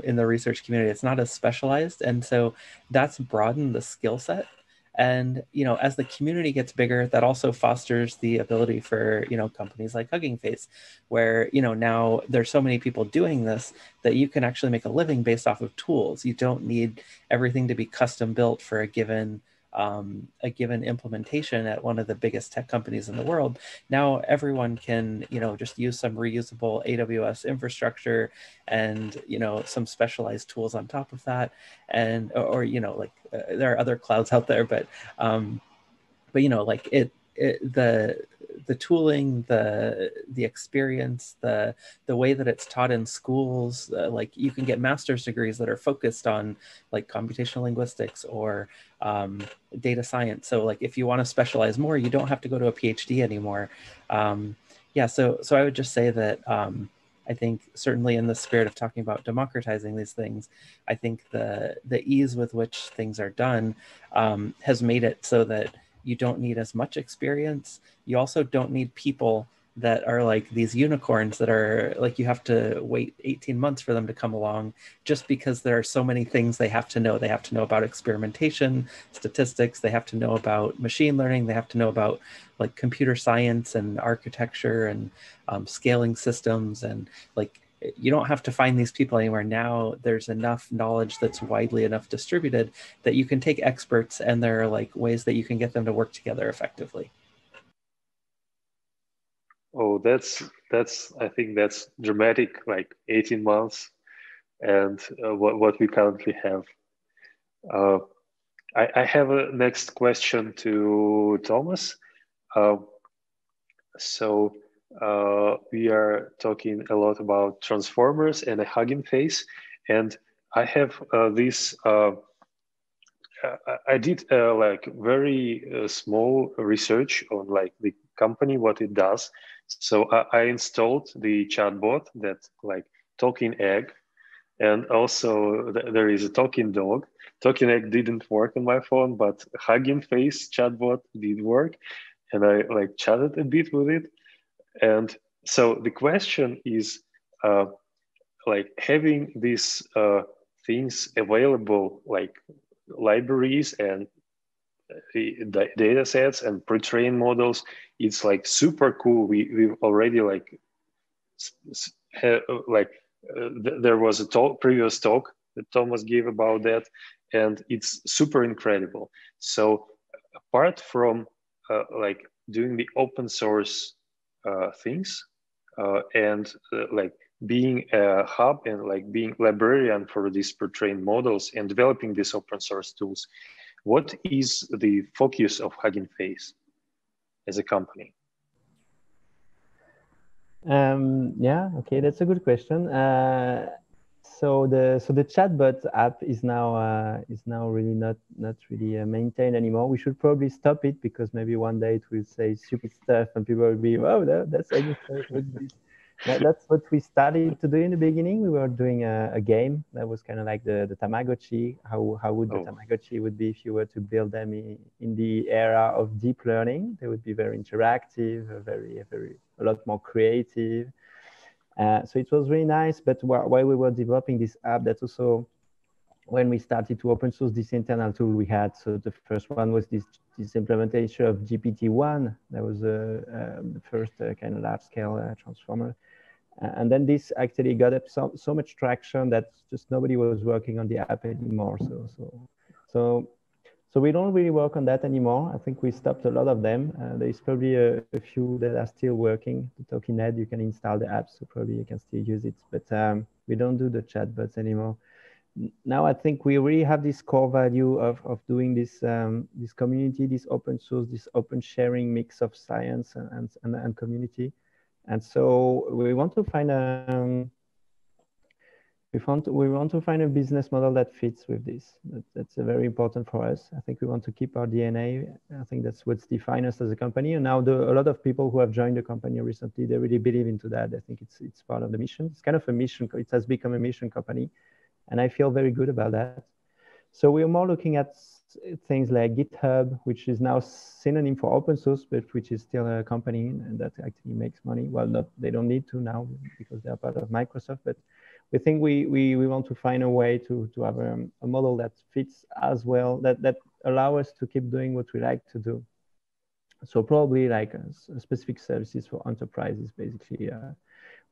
research community. It's not as specialized. And so that's broadened the skill set. And, you know, as the community gets bigger, that also fosters the ability for, you know, companies like Hugging Face, where, you know, now there's so many people doing this that you can actually make a living based off of tools. You don't need everything to be custom built for a given implementation at one of the biggest tech companies in the world. Now everyone can, you know, just use some reusable AWS infrastructure and, you know, some specialized tools on top of that. And, or you know, like there are other clouds out there, but you know, like the tooling, the experience, the way that it's taught in schools, like you can get master's degrees that are focused on like computational linguistics or data science. So like if you want to specialize more, you don't have to go to a PhD anymore. Yeah, so I would just say that I think certainly in the spirit of talking about democratizing these things, I think the ease with which things are done has made it so that you don't need as much experience. You also don't need people that are like these unicorns that are like, you have to wait 18 months for them to come along, just because there are so many things they have to know. They have to know about experimentation, statistics, they have to know about machine learning, they have to know about like computer science and architecture and scaling systems. And like, you don't have to find these people anywhere. Now there's enough knowledge that's widely enough distributed that you can take experts, and there are like ways that you can get them to work together effectively. Oh, that's I think that's dramatic, like 18 months, and what we currently have. I have a next question to Thomas. So we are talking a lot about transformers and a Hugging Face, and I have this. I did like very small research on like the company, what it does. So I installed the chatbot that like talking egg, and also there is a talking dog. Talking egg didn't work on my phone, but Hugging Face chatbot did work, and I like chatted a bit with it. And so the question is like having these things available, like libraries and data sets and pre-trained models, it's like super cool. We've already like there was a previous talk that Thomas gave about that, and it's super incredible. So apart from like doing the open source things and like being a hub and like being librarian for these pre-trained models and developing these open source tools, what is the focus of Hugging Face as a company? Yeah, okay, that's a good question. So the chatbot app is now really not really maintained anymore. We should probably stop it, because maybe one day it will say stupid stuff and people will be, oh, that's a good stuff. That's what we started to do in the beginning. We were doing a game that was kind of like the Tamagotchi. How would the Tamagotchi would be if you were to build them in the era of deep learning? They would be very interactive, a lot more creative. So it was really nice. But while we were developing this app, that's also when we started to open source this internal tool we had. So the first one was this implementation of GPT-1. That was the first kind of large scale transformer. And then this actually got up so much traction that just nobody was working on the app anymore. So we don't really work on that anymore. I think we stopped a lot of them. There's probably a few that are still working. The Talking Head, you can install the app, so probably you can still use it. But we don't do the chatbots anymore. Now I think we really have this core value of doing this this community, this open source, this open sharing mix of science and community. And so we want to find we want to find a business model that fits with this. That's very important for us. I think we want to keep our DNA. I think that's what's defined us as a company. And now a lot of people who have joined the company recently, they really believe into that. I think it's part of the mission. It's kind of a mission. It has become a mission company, and I feel very good about that. So we are more looking at things like GitHub, which is now synonym for open source, but which is still a company and that actually makes money. Well, they don't need to now because they're part of Microsoft, but we think we want to find a way to have a model that fits as well, that allow us to keep doing what we like to do. So probably like specific services for enterprises, basically.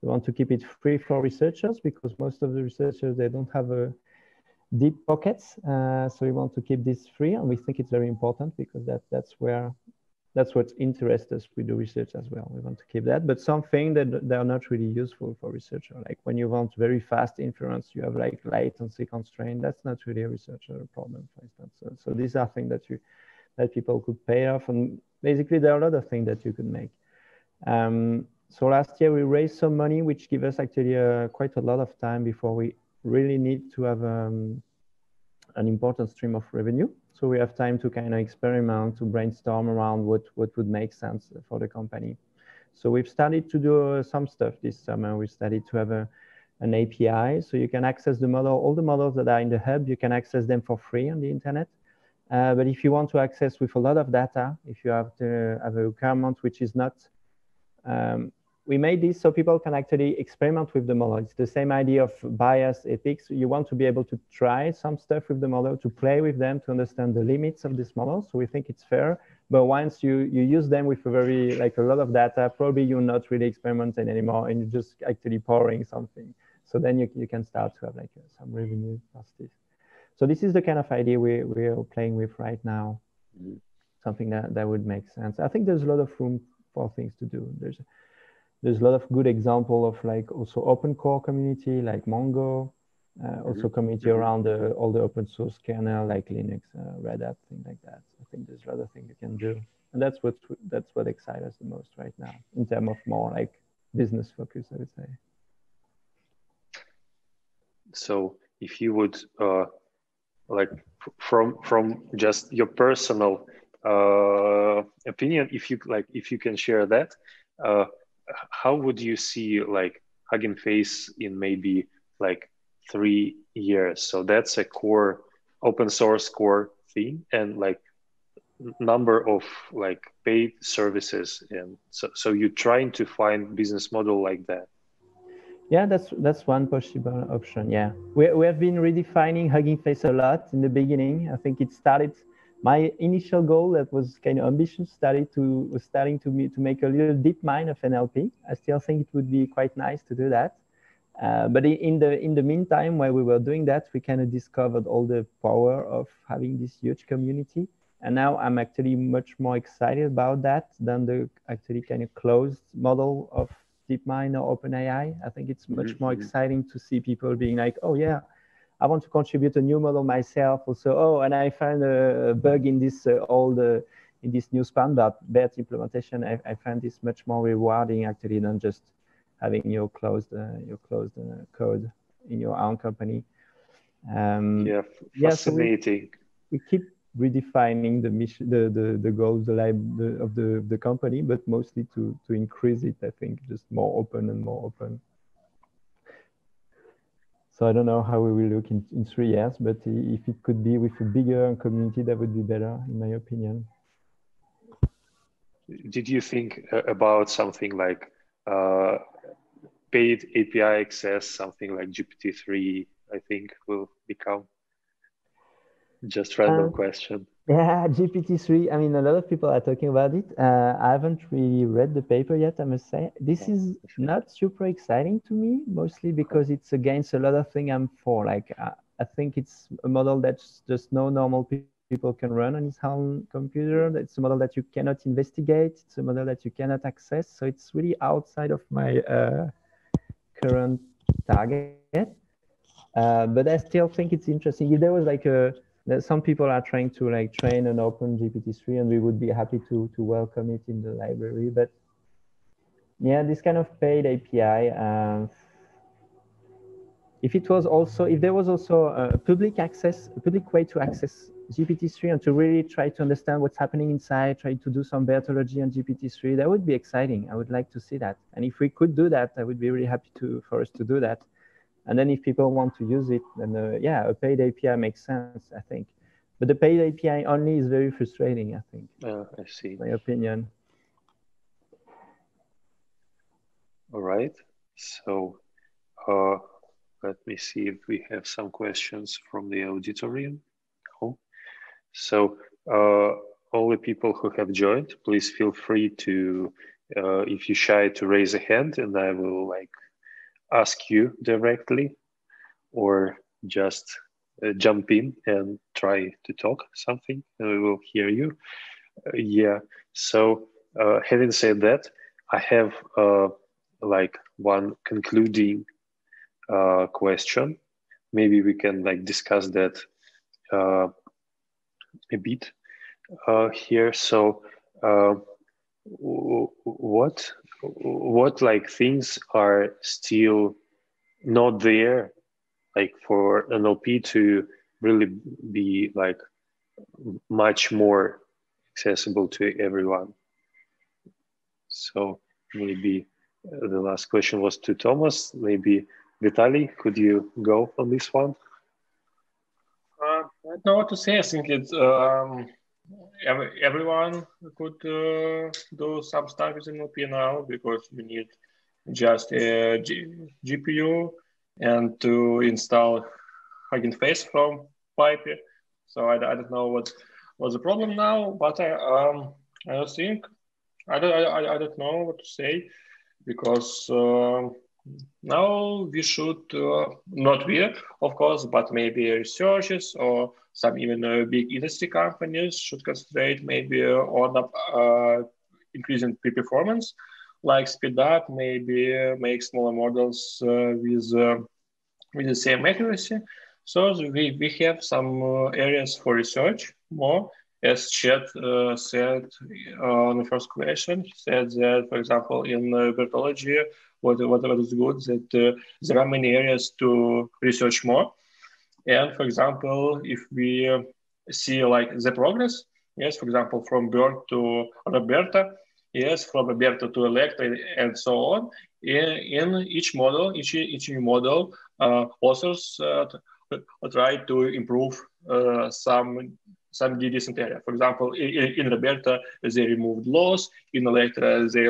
We want to keep it free for researchers because most of the researchers, they don't have a deep pockets. So we want to keep this free, and we think it's very important because that's what interests us with the research as well. We want to keep that, but something that they are not really useful for researcher. Like when you want very fast inference, you have like latency constraint. That's not really a researcher problem, for instance. So these are things that people could pay off, and basically there are a lot of things that you could make. So last year we raised some money, which give us actually quite a lot of time before we really need to have an important stream of revenue. So we have time to kind of experiment, to brainstorm around what would make sense for the company. So we've started to do some stuff this summer. We started to have an API, so you can access the model, all the models that are in the hub, you can access them for free on the internet. But if you want to access with a lot of data, if you have to have a requirement which is not We made this so people can actually experiment with the model. It's the same idea of bias ethics. You want to be able to try some stuff with the model, to play with them, to understand the limits of this model. So we think it's fair. But once you use them with a lot of data, probably you're not really experimenting anymore, and you're just actually powering something. So then you can start to have some revenue past this. So this is the kind of idea we're playing with right now. Mm-hmm. Something that would make sense. I think there's a lot of room for things to do. There's a lot of good example of also open core community like Mongo, also community around all the open source kernel like Linux, Red Hat, things like that. I think there's a lot of things you can do, and that's what excites us the most right now in terms of more business focus, I would say. So if you would from just your personal opinion, if you can share that, how would you see Hugging Face in maybe 3 years? So that's a core open source core thing, and number of paid services, and so you're trying to find business model like that. Yeah, that's one possible option. Yeah, we have been redefining Hugging Face a lot in the beginning. I think it started. My initial goal that was kind of ambitious was starting to make a little deep mine of NLP. I still think it would be quite nice to do that. But in the meantime, while we were doing that, we kind of discovered all the power of having this huge community. And now I'm actually much more excited about that than the actually kind of closed model of DeepMind or OpenAI. I think it's much more exciting to see people being like, oh yeah, I want to contribute a new model myself also. Oh, and I found a bug in this in this new span-BERT implementation. I find this much more rewarding actually than just having your closed code in your own company. Yeah, fascinating. So we keep redefining the mission, the goals, of the company, but mostly to increase it. I think just more open and more open. So I don't know how we will look in 3 years, but if it could be with a bigger community, that would be better, in my opinion. Did you think about something like paid API access, something like GPT-3, I think will become? Just random question. Yeah, GPT-3. I mean, a lot of people are talking about it. I haven't really read the paper yet, I must say. This is not super exciting to me, mostly because it's against a lot of things I'm for. I think it's a model that's just no normal people can run on his own computer. It's a model that you cannot investigate. It's a model that you cannot access. So it's really outside of my current target. But I still think it's interesting. If there was some people are trying to train an open GPT-3, and we would be happy to welcome it in the library. But yeah, this kind of paid API, if there was also a public way to access GPT-3 and to really try to understand what's happening inside, try to do some Bertology on GPT-3, that would be exciting. I would like to see that. And if we could do that, I would be really happy for us to do that. And then if people want to use it, then yeah, a paid API makes sense, I think. But the paid API only is very frustrating, I think. I see. My opinion. All right. So let me see if we have some questions from the auditorium. Oh. So all the people who have joined, please feel free to, if you're shy, to raise a hand, and I will ask you directly, or just jump in and try to talk something, and we will hear you. Yeah. So having said that, I have one concluding question. Maybe we can discuss that a bit here. So what things are still not there for NLP to really be much more accessible to everyone? So maybe the last question was to Thomas. Maybe Vitaly, could you go on this one? I don't know what to say. I think it's everyone could do some stuff with NLP now, because we need just a GPU and to install Hugging Face from Pipe. So I don't know what's the problem now, but I think I don't know what to say, because now we should not we, of course, but maybe researchers or some even big industry companies should concentrate maybe on increasing performance, like speed up, maybe make smaller models with the same accuracy. So we have some areas for research more. As Chet said on the first question, he said that, for example, in virtology, what is good, that there are many areas to research more. And for example, if we see like the progress, yes, for example, from Bird to Roberta, yes, from Roberta to Electra, and so on, in each model, each new model, authors try to improve some decent area. For example, in Roberta, they removed laws. In Electra, they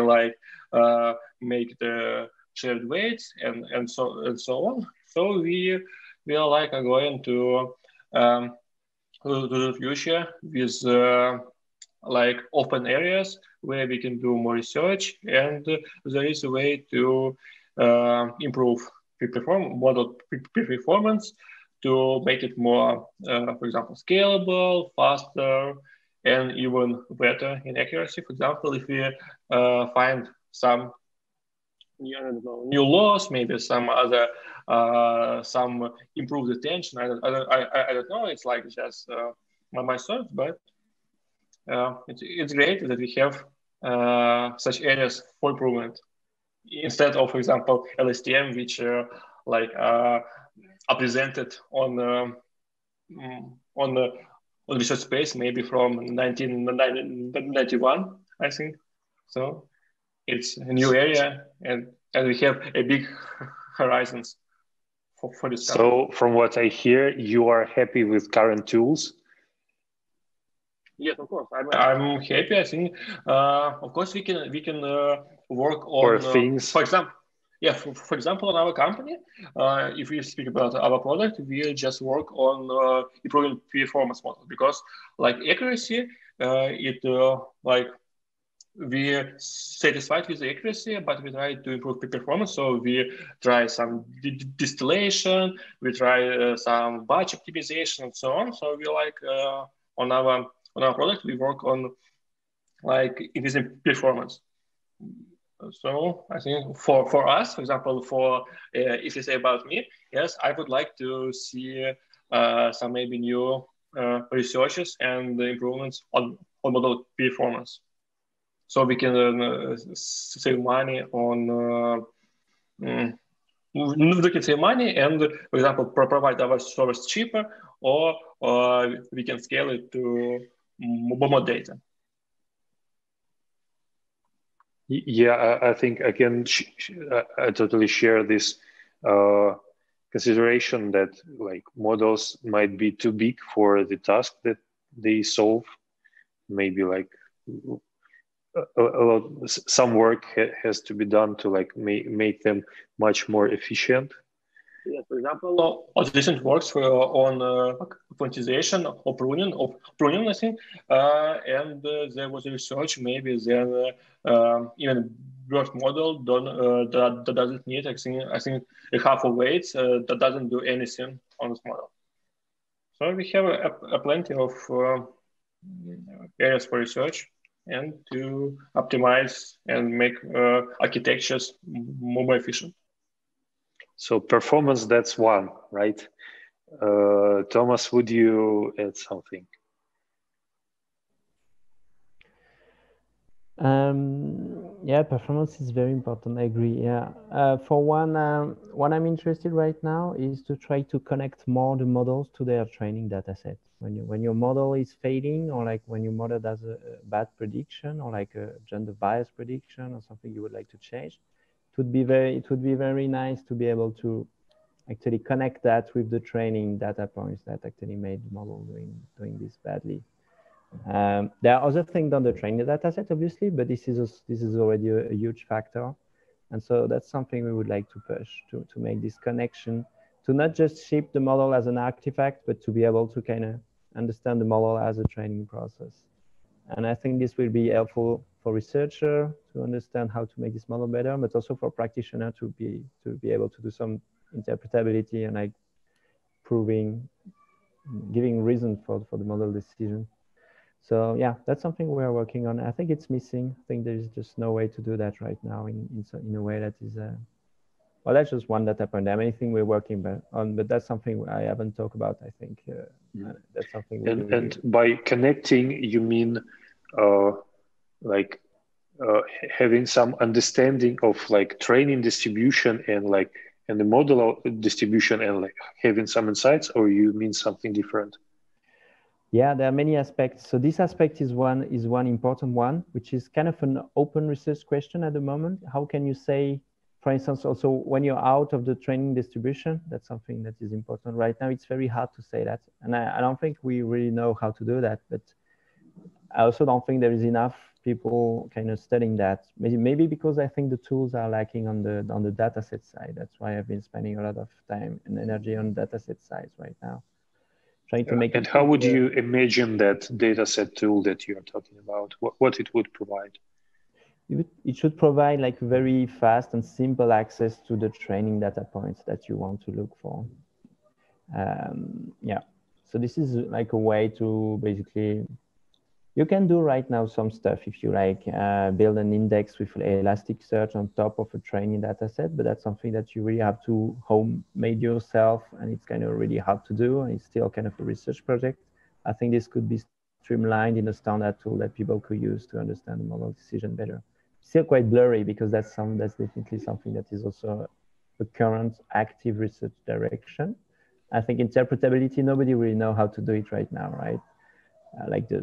make the shared weights and so on. So we are going to the future with open areas where we can do more research, and there is a way to improve model performance, to make it more, for example, scalable, faster, and even better in accuracy. For example, if we find some new laws, maybe some other, some improved attention. I don't know. It's like just my thoughts, but it's great that we have such areas for improvement instead of, for example, Lstm, which are presented on research space, maybe from 1991, I think. So it's a new area, and we have a big horizons for this. So from what I hear, you are happy with current tools? Yes, of course. I'm happy. I think, of course, we can work on things. For example, yeah. For example, in our company, if we speak about our product, we just work on improving performance model, because like accuracy, we're satisfied with the accuracy, but we try to improve the performance. So we try some distillation, we try some batch optimization, and so on. So we on our product, we work on increasing performance. So I think for us, for example, if you say about me, yes, I would like to see some maybe new researches and improvements on model performance, so we can save money on. We can save money and, for example, provide our service cheaper, or we can scale it to more data. Yeah, I think I totally share this consideration that models might be too big for the task that they solve. Maybe some work has to be done to make them much more efficient. Yeah, for example, automation works on quantization or pruning, I think, and there was a research. Maybe then even birth model that doesn't need. I think a half of weights that doesn't do anything on this model. So we have a plenty of areas for research and to optimize and make architectures more efficient. So performance, that's one, right? Thomas, would you add something? Yeah, performance is very important. I agree. Yeah. For one, what I'm interested right now is to try to connect more the models to their training data set. When your model is failing, or when your model does a bad prediction, or a gender bias prediction, or something you would like to change, it would be very nice to be able to actually connect that with the training data points that actually made the model doing this badly. There are other things on the training data set, obviously, but this is already a huge factor. And so that's something we would like to push to make this connection, to not just ship the model as an artifact, but to be able to kind of understand the model as a training process. And I think this will be helpful for researcher to understand how to make this model better, but also for practitioner to be able to do some interpretability and like giving reason for the model decision. So yeah, that's something we're working on. I think it's missing. I think there's just no way to do that right now in a way that is, well, that's just one data point. There are many things we're working on, but that's something I haven't talked about. I think that's something. And by connecting, you mean like having some understanding of like training distribution and the model distribution and like having some insights, or you mean something different? Yeah, there are many aspects. So this aspect is one important one, which is kind of an open research question at the moment. How can you say, for instance, also when you're out of the training distribution, that's something that is important right now. It's very hard to say that. And I don't think we really know how to do that, but I also don't think there is enough people kind of studying that. Maybe because I think the tools are lacking on the dataset side. That's why I've been spending a lot of time and energy on dataset sides right now. Trying to make and how would you imagine that dataset tool that you are talking about? What it would provide? It should provide like very fast and simple access to the training data points that you want to look for. Yeah, so this is like a way to basically, you can do right now some stuff if you like, build an index with Elasticsearch on top of a training data set, but that's something that you really have to homemade yourself, and it's kind of really hard to do, and it's still kind of a research project. I think this could be streamlined in a standard tool that people could use to understand the model decision better. Still quite blurry because that's definitely something that is also a current active research direction. I think interpretability, nobody really know how to do it right now, right?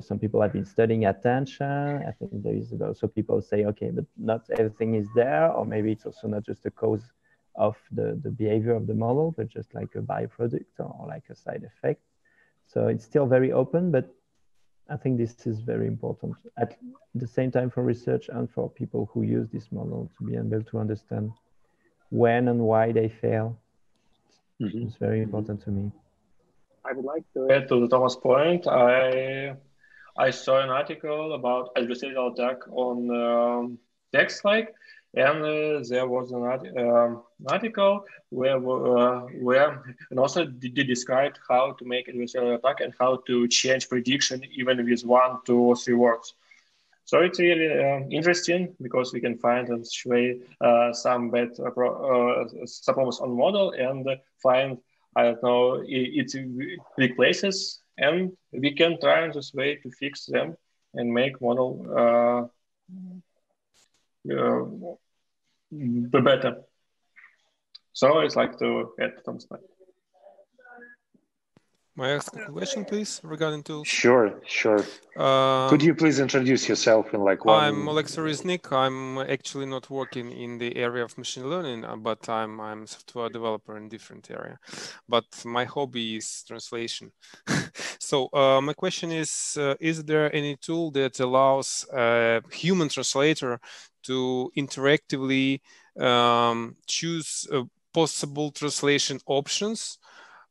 Some people have been studying attention. I think there is also people say, okay, but not everything is there, or maybe it's also not just a cause of the behavior of the model, but just like a byproduct or like a side effect. So it's still very open, but I think this is very important at the same time for research and for people who use this model to be able to understand when and why they fail. It's very important to me. I would like to add to Thomas' point. I saw an article about adversarial attack on text, and there was an article where and also they described how to make adversarial attack and how to change prediction even with 1, 2, or 3 words. So it's really interesting because we can find and way some bad performance on model and find, I don't know, its weak places, and we can try in this way to fix them and make model better. So it's like to add some stuff. May I ask a question, please, regarding tools? Sure. Could you please introduce yourself in like one? I'm Alexey Reznik. I'm actually not working in the area of machine learning, but I'm a software developer in different area. But my hobby is translation. So my question is there any tool that allows a human translator to interactively choose possible translation options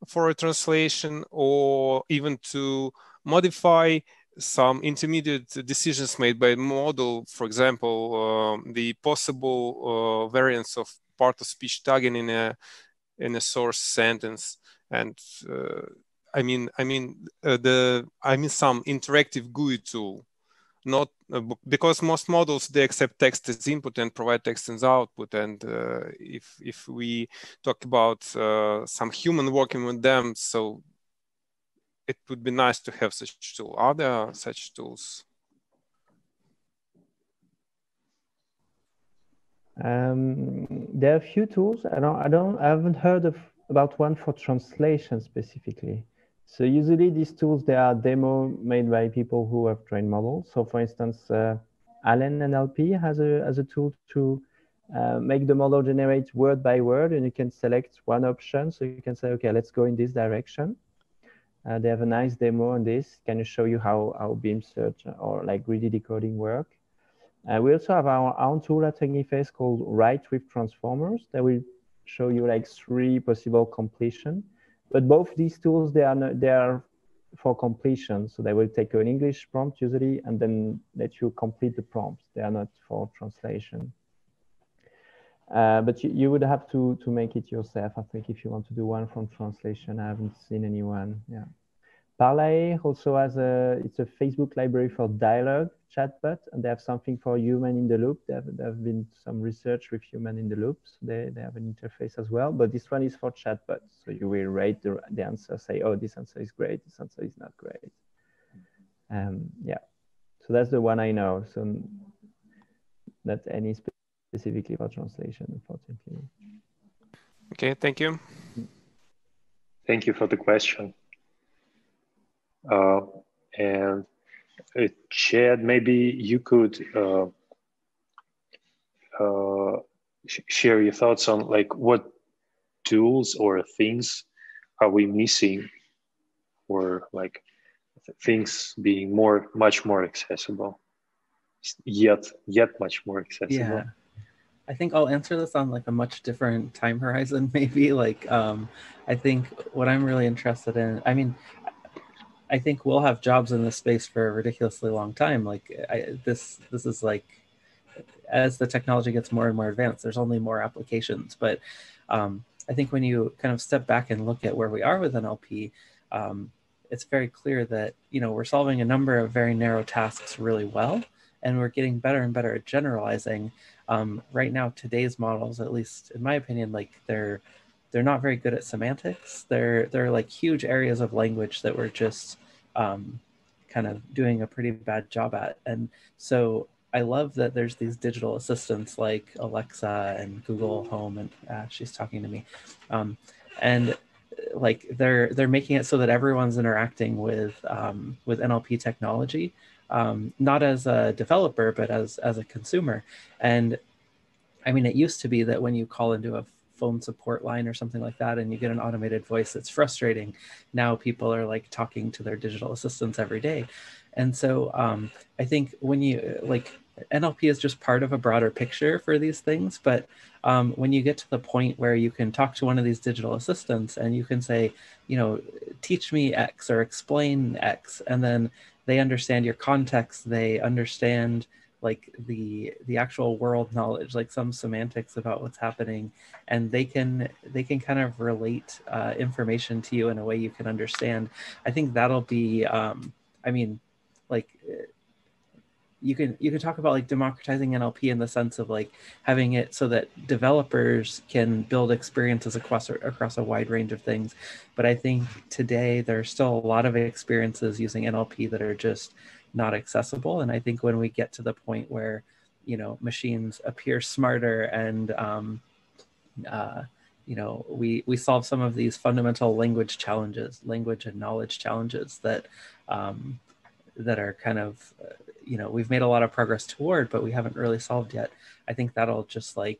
for a translation, or even to modify some intermediate decisions made by the model, for example, the possible variants of part of speech tagging in a source sentence, and I mean some interactive GUI tool. Not because most models, they accept text as input and provide text as output, and if we talk about some human working with them, so it would be nice to have such tool. Are there such tools? There are a few tools. I haven't heard about one for translation specifically. So usually these tools, they are demo made by people who have trained models. So for instance, Allen NLP has a tool to make the model generate word by word, and you can select one option. So you can say, okay, let's go in this direction. They have a nice demo on this. Can you show you how beam search or like greedy decoding work? We also have our own tool at Techniface called Write with Transformers that will show you like 3 possible completion. But both these tools, they are for completion. So they will take an English prompt usually and then let you complete the prompts. They are not for translation. But you would have to make it yourself, I think, if you want to do one from translation. I haven't seen anyone. Yeah. Parlay also has it's a Facebook library for dialogue chatbot, and they have something for human in the loop. There have been some research with human in the loop. So they have an interface as well, but this one is for chatbots. So you will rate the answer, say, oh, this answer is great, this answer is not great. Yeah, so that's the one I know. So not any specifically for translation, unfortunately. Okay, thank you. Thank you for the question. And Chad, maybe you could share your thoughts on like what tools or things are we missing, or like things being much more accessible, yet much more accessible. Yeah. I think I'll answer this on like a much different time horizon, maybe. Like, I think what I'm really interested in, I mean, I think we'll have jobs in this space for a ridiculously long time. Like, this is like, as the technology gets more and more advanced, there's only more applications. But I think when you kind of step back and look at where we are with NLP, it's very clear that, you know, we're solving a number of very narrow tasks really well, and we're getting better and better at generalizing. Right now, today's models, at least in my opinion, like they're not very good at semantics. They're like huge areas of language that we're just kind of doing a pretty bad job at. And so I love that there's these digital assistants like Alexa and Google Home, and she's talking to me, and like they're making it so that everyone's interacting with NLP technology, not as a developer, but as a consumer. And I mean, it used to be that when you call into a phone support line or something like that and you get an automated voice, it's frustrating. Now people are like talking to their digital assistants every day. And so I think when you like, NLP is just part of a broader picture for these things. But when you get to the point where you can talk to one of these digital assistants and you can say, you know, teach me X or explain X, and then they understand your context, they understand like the actual world knowledge, like some semantics about what's happening, and they can kind of relate information to you in a way you can understand. I think that'll be I mean, like you can talk about like democratizing NLP in the sense of like having it so that developers can build experiences across a wide range of things. But I think today there's still a lot of experiences using NLP that are just not accessible. And I think when we get to the point where, you know, machines appear smarter and you know, we solve some of these fundamental language and knowledge challenges that that are kind of you know, we've made a lot of progress toward, but we haven't really solved yet. I think that'll just like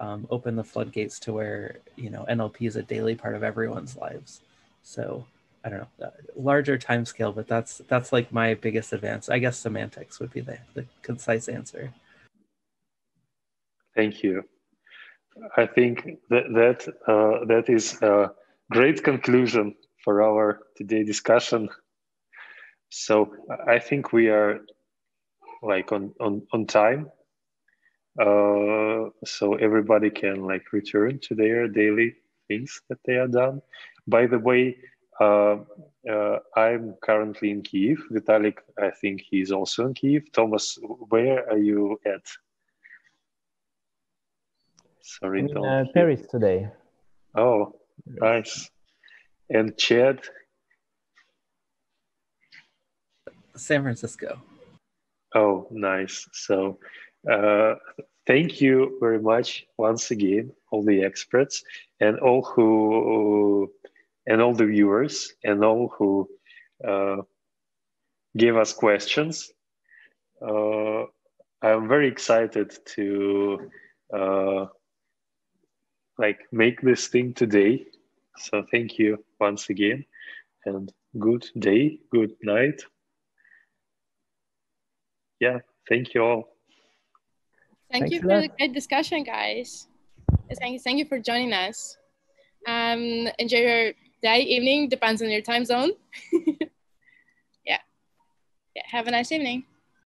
open the floodgates to where, you know, NLP is a daily part of everyone's lives. So I don't know, larger time scale, but that's like my biggest advance. I guess semantics would be the concise answer. Thank you. I think that is a great conclusion for our today discussion. So I think we are like on time, so everybody can like return to their daily things that they are done. By the way, I'm currently in Kyiv. Vitalik, I think he's also in Kyiv. Thomas, where are you at? Sorry, I'm in Paris today. Oh, nice. And Chad? San Francisco. Oh, nice. So thank you very much once again, all the experts and all the viewers and all who gave us questions. I'm very excited to like make this thing today. So thank you once again. and good day, good night. Yeah, thank you all. Thank you for the great discussion, guys. Thank you for joining us. Enjoy your day, evening, depends on your time zone. Yeah. Have a nice evening.